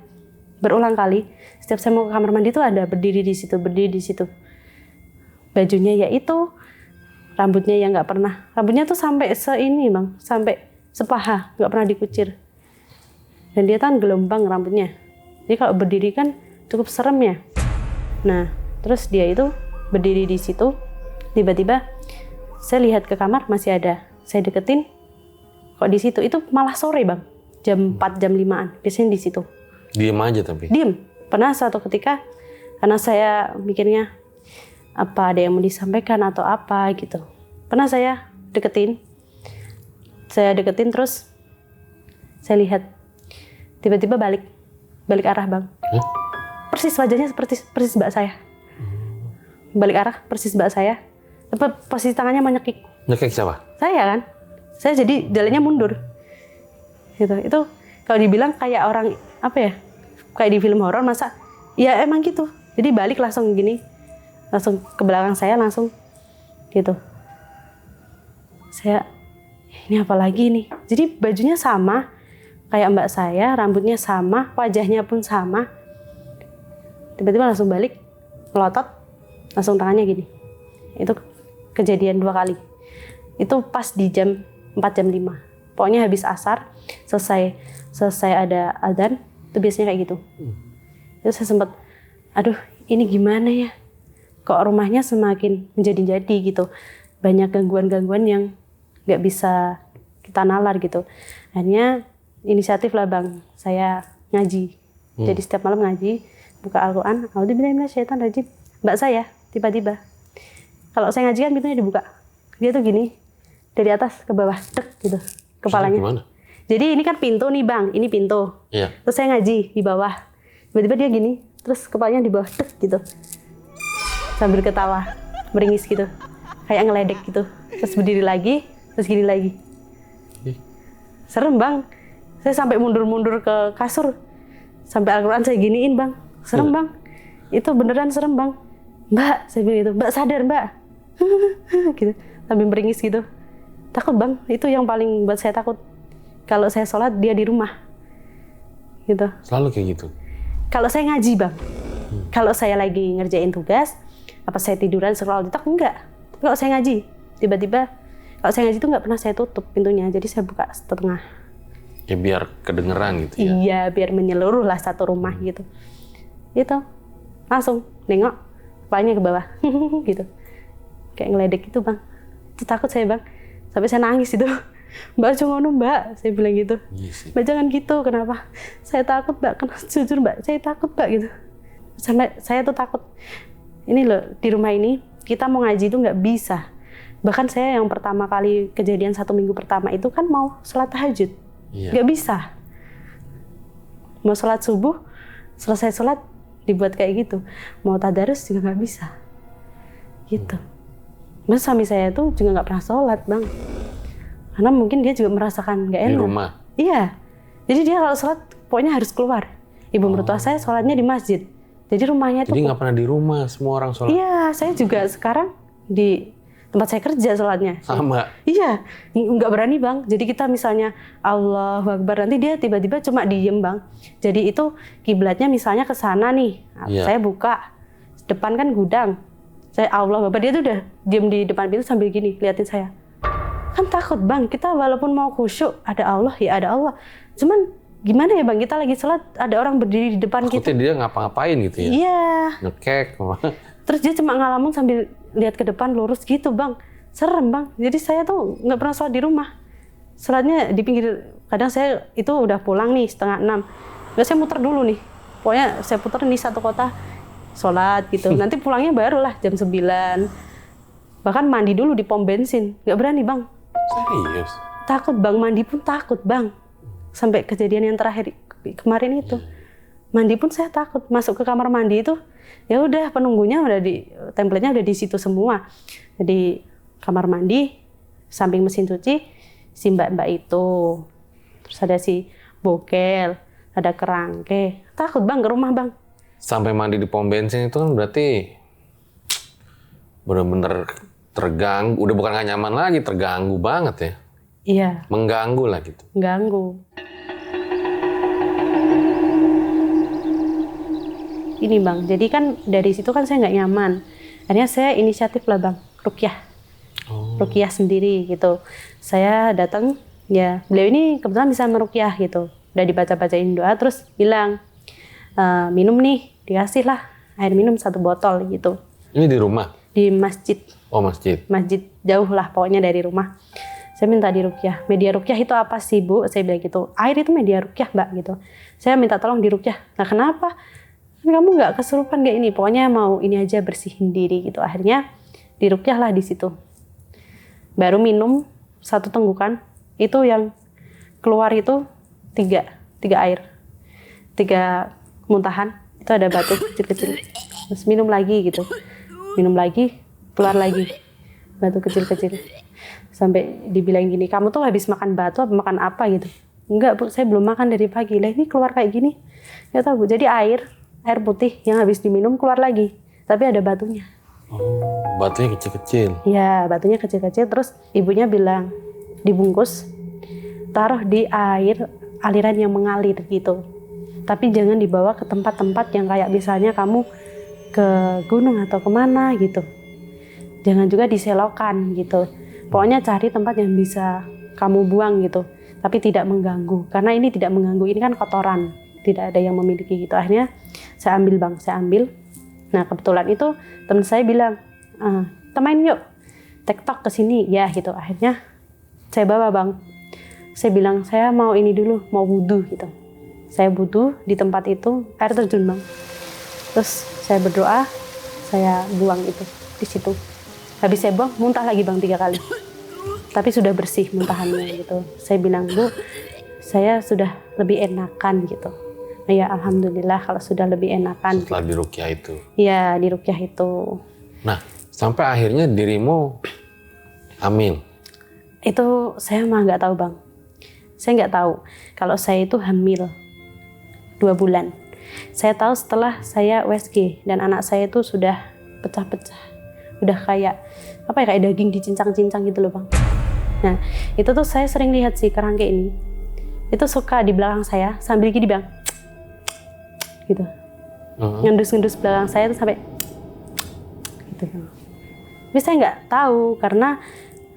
berulang kali, setiap saya mau ke kamar mandi tuh ada berdiri di situ. Bajunya ya itu, rambutnya yang nggak pernah. Rambutnya tuh sampai seini Bang, sampai sepaha, nggak pernah dikucir. Dan dia kan gelombang rambutnya. Jadi kalau berdiri kan cukup serem ya. Nah, terus dia itu berdiri di situ, tiba-tiba Saya lihat ke kamar masih ada. Saya deketin, kok di situ. Itu malah sore bang, jam 4 jam 5-an. Biasanya di situ. Diem aja tapi. Diem. Pernah suatu ketika karena saya mikirnya apa ada yang mau disampaikan atau apa gitu. Pernah saya deketin terus saya lihat tiba-tiba balik arah bang. Persis wajahnya persis mbak saya. Balik arah persis mbak saya. Tapi posisi tangannya menyekik. Nyekik siapa? Saya kan. Saya jadi jalannya mundur. Gitu. Itu kalau dibilang kayak orang apa ya? Kayak di film horor masa? Ya emang gitu. Jadi balik langsung gini. Langsung ke belakang saya langsung gitu. Saya ini apa lagi nih? Jadi bajunya sama kayak mbak saya, rambutnya sama, wajahnya pun sama. Tiba-tiba langsung balik, melotot, langsung tangannya gini. Itu kejadian 2 kali. Itu pas di jam 4 jam 5. Pokoknya habis asar, selesai ada adzan, itu biasanya kayak gitu. Itu saya sempat, aduh ini gimana ya? Kok rumahnya semakin menjadi-jadi gitu. Banyak gangguan-gangguan yang nggak bisa kita nalar gitu. Akhirnya inisiatif lah bang, saya ngaji. Jadi setiap malam ngaji, buka Al-Quran, a'udzubillahi minasyaitonirrajim. Mbak saya tiba-tiba, kalau saya ngaji kan pintunya dibuka, dia tuh gini, dari atas ke bawah, dek gitu, kepalanya. Gimana? Jadi ini kan pintu nih bang, ini pintu. Iya. Terus saya ngaji di bawah, tiba-tiba dia gini, terus kepalanya di bawah, dek gitu. Sambil ketawa, meringis gitu, kayak ngeledek gitu. Terus berdiri lagi, terus gini lagi. Serem bang, saya sampai mundur-mundur ke kasur, sampai Al-Quran saya giniin bang, serem bang, itu beneran serem bang. Mbak, saya bilang gitu, mbak sadar mbak, gitu, sambil meringis gitu. Takut bang, itu yang paling buat saya takut. Kalau saya sholat dia di rumah, gitu. Selalu kayak gitu. Kalau saya ngaji bang, kalau saya lagi ngerjain tugas, apa saya tiduran scroll TikTok enggak. Tapi kalau saya ngaji, tiba-tiba kalau saya ngaji itu nggak pernah saya tutup pintunya, jadi saya buka setengah. Ya biar kedengeran gitu ya. Iya, biar menyeluruh lah satu rumah gitu. Itu langsung nengok, kepalanya ke bawah, gitu. Kayak ngeledek gitu bang. Itu takut saya bang, sampai saya nangis itu. Mbak jangan ngono mbak, saya bilang gitu. Yes. Mbak jangan gitu, kenapa? Saya takut mbak, karena jujur mbak, saya takut mbak gitu. Sampai saya tuh takut. Ini loh, di rumah ini kita mau ngaji itu nggak bisa. Bahkan saya yang pertama kali kejadian 1 minggu pertama itu kan mau sholat tahajud. Iya. Nggak bisa. Mau sholat subuh, selesai sholat dibuat kayak gitu. Mau tadarus juga nggak bisa. Gitu. Mas suami saya tuh juga nggak pernah sholat bang. Karena mungkin dia juga merasakan nggak enak. Di rumah? Iya. Jadi dia kalau sholat pokoknya harus keluar. Ibu mertua saya sholatnya di masjid. Jadi rumahnya tuh... Jadi nggak pernah di rumah semua orang sholat? Iya, saya juga sekarang di tempat saya kerja sholatnya. Sama? Iya, nggak berani bang. Jadi kita misalnya Allahu Akbar, nanti dia tiba-tiba cuma diem bang. Jadi itu kiblatnya misalnya ke sana nih. Iya. Saya buka, depan kan gudang. Saya Allahu Akbar, dia tuh udah diem di depan pintu sambil gini, liatin saya. Kan takut bang, kita walaupun mau khusyuk, ada Allah ya ada Allah. Cuman gimana ya bang, kita lagi sholat, ada orang berdiri di depan kita. Takutnya dia ngapa-ngapain gitu ya? Iya. Ngekek. Terus dia cuma ngalamun sambil lihat ke depan lurus gitu bang. Serem bang. Jadi saya tuh nggak pernah sholat di rumah. Sholatnya di pinggir. Kadang saya itu udah pulang nih 5:30. Saya muter dulu nih. Pokoknya saya puter nih satu kota sholat gitu. Nanti pulangnya barulah jam 9. Bahkan mandi dulu di pom bensin. Nggak berani bang. Serius? Takut bang, mandi pun takut bang. Sampai kejadian yang terakhir kemarin itu. Mandi pun saya takut. Masuk ke kamar mandi itu, ya udah penunggunya udah di template-nya udah di situ semua. Jadi kamar mandi, samping mesin cuci, si mbak-mbak itu. Terus ada si bokel, ada kerangke. Takut bang ke rumah bang. Sampai mandi di pom bensin itu kan berarti bener-bener terganggu. Udah bukan gak nyaman lagi, terganggu banget ya. Iya. Mengganggu lah gitu. Ganggu. Ini bang, jadi kan dari situ kan saya nggak nyaman. Akhirnya saya inisiatif lah bang, ruqyah. Ruqyah sendiri gitu. Saya datang, ya beliau ini kebetulan bisa meruqyah gitu. Udah dibaca-bacain doa, terus bilang, minum nih, dikasih lah air minum 1 botol gitu. Ini di rumah? di masjid. Oh, masjid. Masjid jauh lah pokoknya dari rumah. Saya minta diruqyah. Media ruqyah itu apa sih, Bu? Saya bilang gitu. Air itu media ruqyah, Mbak, gitu. Saya minta tolong diruqyah. Nah, kenapa? Kan kamu nggak kesurupan kayak ini. Pokoknya mau ini aja bersihin diri gitu. Akhirnya diruqyah lah di situ. Baru minum 1 tenggukan. Itu yang keluar itu 3 air. 3 muntahan. Itu ada batu kecil-kecil. Terus minum lagi gitu. Minum lagi, keluar lagi. Batu kecil-kecil. Sampai dibilang gini, kamu tuh habis makan batu apa makan apa gitu. Enggak, Bu, saya belum makan dari pagi. Lah ini keluar kayak gini. Nggak tahu, Bu. Jadi air putih yang habis diminum keluar lagi. Tapi ada batunya. Oh, batunya kecil-kecil. Ya, batunya kecil-kecil. Terus ibunya bilang, dibungkus, taruh di air aliran yang mengalir gitu. Tapi jangan dibawa ke tempat-tempat yang kayak misalnya kamu ke gunung atau kemana gitu. Jangan juga diselokan gitu. Pokoknya cari tempat yang bisa kamu buang gitu, tapi tidak mengganggu. Karena ini tidak mengganggu, ini kan kotoran, tidak ada yang memiliki gitu. Akhirnya saya ambil, Bang, saya ambil. Nah, kebetulan itu teman saya bilang, teman yuk, TikTok ke sini ya gitu. Akhirnya saya bawa, Bang. Saya bilang saya mau ini dulu, mau wudu gitu. Saya wudu di tempat itu, air terjun, Bang. Terus saya berdoa, saya buang itu di situ. Habis saya buang, muntah lagi, Bang, 3 kali. Tapi sudah bersih muntahannya gitu. Saya bilang, Bu, saya sudah lebih enakan gitu. Ya alhamdulillah kalau sudah lebih enakan. Setelah diruqyah itu. Iya, diruqyah itu. Nah, sampai akhirnya dirimu hamil. Itu saya mah nggak tahu, Bang. Saya nggak tahu kalau saya itu hamil 2 bulan. Saya tahu setelah saya USG dan anak saya itu sudah pecah-pecah. Udah kayak apa ya, kayak daging dicincang-cincang gitu loh, Bang. Nah, itu tuh saya sering lihat si kerangke ini. Itu suka di belakang saya sambil gini, Bang. Gitu. Ngendus-ngendus belakang saya tuh sampai gitu. Tapi saya nggak tahu karena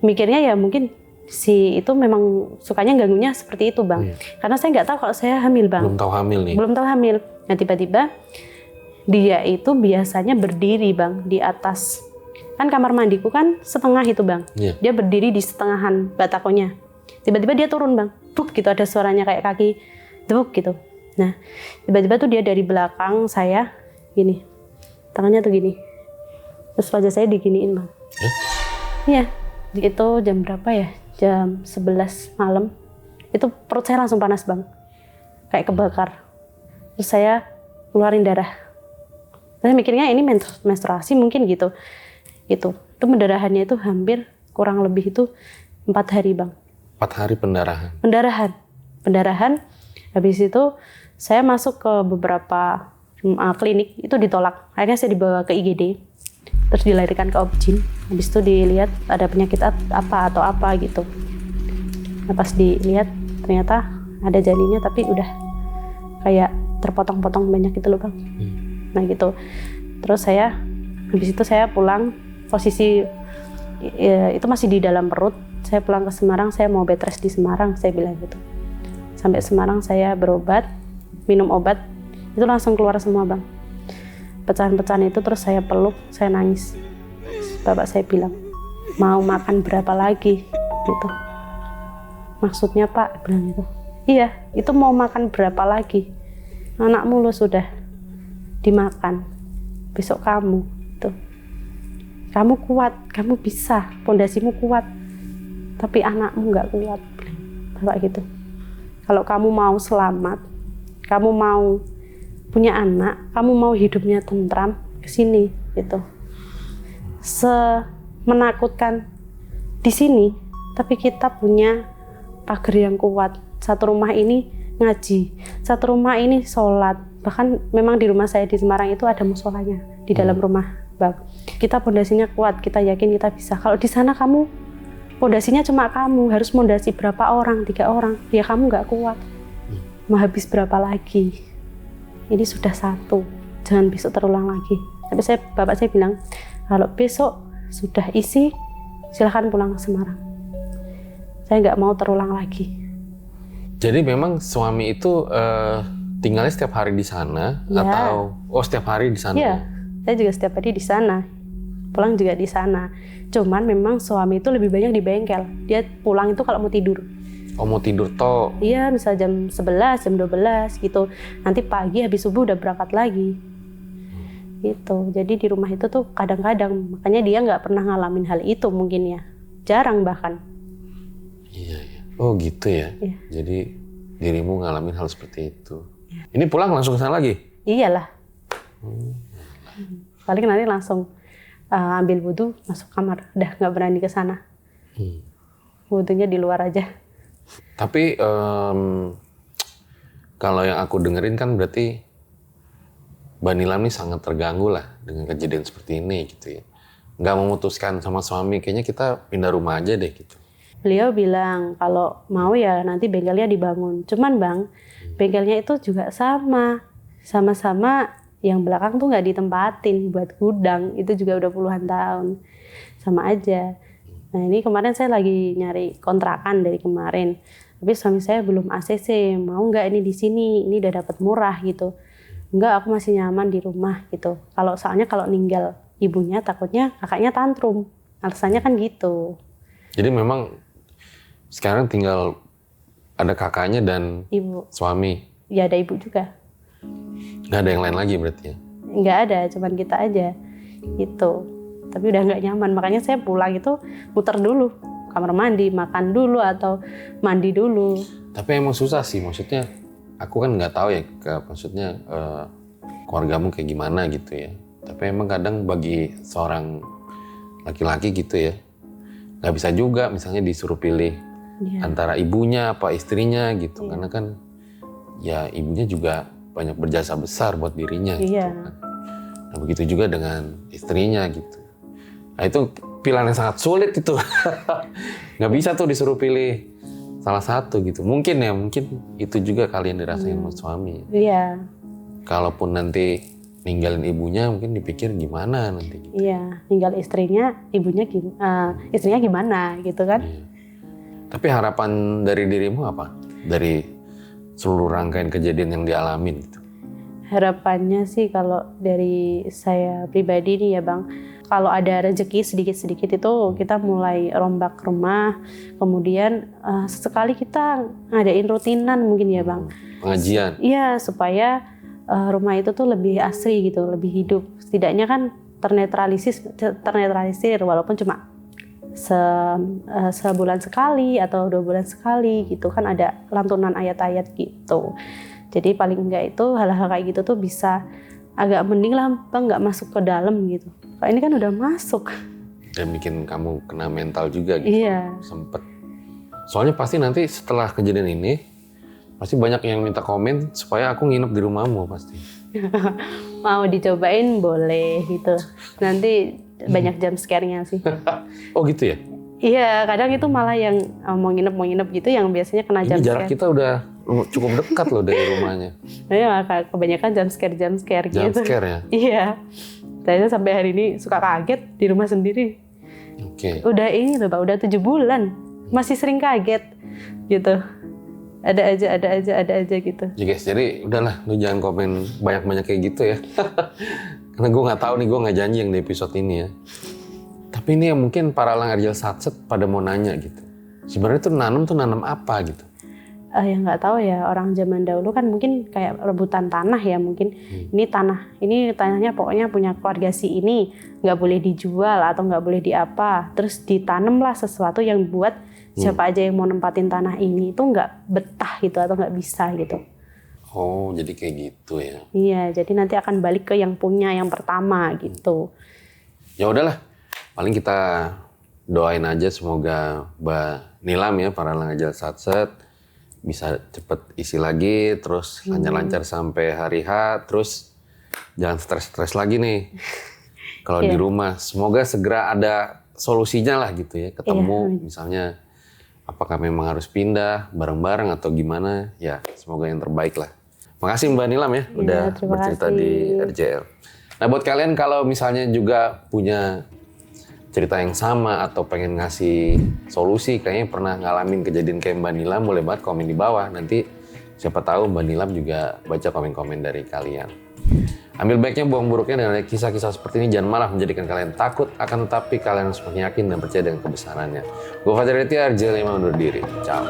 mikirnya ya mungkin si itu memang sukanya ganggunya seperti itu, Bang. Karena saya nggak tahu kalau saya hamil, Bang. Belum tahu hamil nih. Belum tahu hamil. Nah, tiba-tiba dia itu biasanya berdiri, Bang, di atas. Kan kamar mandiku kan setengah itu, Bang. Dia berdiri di setengahan batakonya. Tiba-tiba dia turun, Bang. Buk gitu, ada suaranya kayak kaki debuk gitu. Nah, tiba-tiba tuh dia dari belakang saya gini. Tangannya tuh gini. Terus wajah saya diginiin, Bang. Iya. Itu jam berapa ya? Jam 11 malam. Itu perut saya langsung panas, Bang. Kayak kebakar. Terus saya keluarin darah. Saya mikirnya ini menstruasi mungkin gitu. Itu pendarahannya itu hampir kurang lebih itu 4 hari, Bang. 4 hari pendarahan. Pendarahan. Habis itu saya masuk ke beberapa klinik, itu ditolak. Akhirnya saya dibawa ke IGD. Terus dilarikan ke Objin. Habis itu dilihat ada penyakit apa atau apa gitu. Nah, pas dilihat ternyata ada janinnya tapi udah kayak terpotong-potong banyak gitu loh, Bang. Nah gitu. Terus habis itu saya pulang. Posisi ya, itu masih di dalam perut. Saya pulang ke Semarang, saya mau bed rest di Semarang, saya bilang gitu. Sampai Semarang saya berobat, minum obat, itu langsung keluar semua, Bang. Pecahan-pecahan itu terus saya peluk, saya nangis. Bapak saya bilang, mau makan berapa lagi? Gitu. Maksudnya, Pak, bilang gitu. Iya, itu mau makan berapa lagi? Anakmu lo sudah dimakan, besok kamu. Gitu. Kamu kuat, kamu bisa, pondasimu kuat, tapi anakmu nggak kuat, Bapak gitu. Kalau kamu mau selamat, kamu mau punya anak, kamu mau hidupnya tentram, kesini gitu. Menakutkan di sini, tapi kita punya pagar yang kuat. Satu rumah ini ngaji, satu rumah ini sholat. Bahkan memang di rumah saya di Semarang itu ada musholanya di dalam rumah, Bang. Kita pondasinya kuat, kita yakin kita bisa. Kalau di sana kamu pondasinya cuma kamu, harus pondasi berapa orang, 3 orang, ya kamu nggak kuat. Mau habis berapa lagi? Ini sudah 1, jangan besok terulang lagi. Tapi bapak saya bilang, kalau besok sudah isi, silahkan pulang ke Semarang. Saya nggak mau terulang lagi. Jadi memang suami itu tinggalnya setiap hari di sana ya. Atau setiap hari di sana? Iya, saya juga setiap hari di sana. pulang juga di sana. Cuman memang suami itu lebih banyak di bengkel. Dia pulang itu kalau mau tidur. Oh, mau tidur toh? Iya, misal jam 11, jam 12 gitu. Nanti pagi habis subuh udah berangkat lagi. Gitu. Jadi di rumah itu tuh kadang-kadang, makanya dia nggak pernah ngalamin hal itu mungkin ya. Jarang bahkan. Iya. Oh gitu ya? Iya. Jadi dirimu ngalamin hal seperti itu. Ini pulang langsung ke sana lagi? Iyalah. Paling nanti langsung ambil wudhu, masuk kamar. Udah nggak berani ke sana. Wudhunya di luar aja. Tapi kalau yang aku dengerin kan berarti Mbak Nilam ini sangat terganggu lah dengan kejadian seperti ini gitu ya. Nggak memutuskan sama suami, kayaknya kita pindah rumah aja deh gitu. Beliau bilang kalau mau ya nanti bengkelnya dibangun. Cuman Bang, bengkelnya itu juga sama-sama yang belakang tuh nggak ditempatin buat gudang. Itu juga udah puluhan tahun. Sama aja. Nah ini kemarin saya lagi nyari kontrakan dari kemarin. Tapi suami saya belum ACC, mau nggak ini di sini? Ini udah dapat murah gitu. Enggak, aku masih nyaman di rumah gitu. Soalnya kalau ninggal ibunya takutnya kakaknya tantrum. Alasannya kan gitu. Jadi memang sekarang tinggal ada kakaknya dan Ibu. suami. Ya ada ibu juga. Nggak ada yang lain lagi berarti ya? Nggak ada, cuman kita aja gitu. Tapi udah nggak nyaman, makanya saya pulang itu muter dulu kamar mandi, makan dulu atau mandi dulu. Tapi emang susah sih, maksudnya aku kan nggak tahu ya, maksudnya keluargamu kayak gimana gitu ya. Tapi emang kadang bagi seorang laki-laki gitu ya, nggak bisa juga misalnya disuruh pilih antara ibunya apa istrinya gitu, karena kan ya ibunya juga banyak berjasa besar buat dirinya gitu kan. Nah begitu juga dengan istrinya gitu. Nah itu pilihan yang sangat sulit itu. Nggak bisa tuh disuruh pilih salah satu gitu. Mungkin itu juga kalian dirasain sama suami. Iya. Kalaupun nanti ninggalin ibunya mungkin dipikir gimana nanti gitu. Iya, ninggal istrinya, istrinya gimana gitu kan. Iya. Tapi harapan dari dirimu apa? Dari seluruh rangkaian kejadian yang dialamin gitu. Harapannya sih kalau dari saya pribadi nih ya Bang, kalau ada rezeki sedikit-sedikit itu kita mulai rombak rumah, kemudian sesekali kita ngadain rutinan mungkin ya Bang. Pengajian. Iya, supaya rumah itu tuh lebih asri gitu, lebih hidup. Setidaknya kan ternetralisir walaupun cuma sebulan sekali atau 2 bulan sekali gitu kan, ada lantunan ayat-ayat gitu. Jadi paling enggak itu hal-hal kayak gitu tuh bisa agak mending lah Bang, nggak masuk ke dalam gitu. Kalau ini kan udah masuk. Dan bikin kamu kena mental juga gitu. Iya. Sempet. Soalnya pasti nanti setelah kejadian ini, pasti banyak yang minta komen supaya aku nginep di rumahmu pasti. Mau dicobain boleh gitu. Nanti banyak jump scare-nya sih. Oh gitu ya? Iya, kadang itu malah yang mau nginep gitu yang biasanya kena Ini jump jarak scare. kita udah cukup dekat loh dari rumahnya. Iya, kebanyakan jump scare gitu. Jump scare ya? Iya. Saya sampai hari ini suka kaget di rumah sendiri. Oke. Udah ini loh Pak, udah 7 bulan. Masih sering kaget gitu. Ada aja gitu. Ya guys, jadi udahlah, lu jangan komen banyak-banyak kayak gitu ya. Karena gue nggak tahu nih, gue nggak janji yang di episode ini ya. Tapi ini yang mungkin para lang Arjel Satset pada mau nanya gitu. Sebenarnya tuh nanam apa gitu? Ya nggak tahu ya, orang zaman dahulu kan mungkin kayak rebutan tanah ya mungkin. Ini tanahnya pokoknya punya keluarga si ini, nggak boleh dijual atau nggak boleh diapa. Terus ditanamlah sesuatu yang buat siapa aja yang mau nempatin tanah ini itu nggak betah gitu atau nggak bisa gitu. Oh, jadi kayak gitu ya? Iya, jadi nanti akan balik ke yang punya yang pertama gitu. Ya udahlah, paling kita doain aja semoga Mbak Nilam ya, para lang Arjel Satset bisa cepet isi lagi, terus lancar-lancar sampai hari H, terus jangan stres-stres lagi nih kalau di rumah. Semoga segera ada solusinya lah gitu ya, ketemu misalnya apakah memang harus pindah bareng-bareng atau gimana, ya semoga yang terbaik lah. Makasih Mbak Nilam ya udah bercerita di RJL. Nah buat kalian kalau misalnya juga punya cerita yang sama atau pengen ngasih solusi, kayaknya pernah ngalamin kejadian kayak Mbak Nilam, boleh banget komen di bawah. Nanti siapa tahu Mbak Nilam juga baca komen-komen dari kalian. Ambil baiknya, buang buruknya dengan kisah-kisah seperti ini. Jangan malah menjadikan kalian takut, akan tetapi kalian harus yakin dan percaya dengan kebesarannya. Gue Fajar Aditya, RJ5 undur diri. Ciao.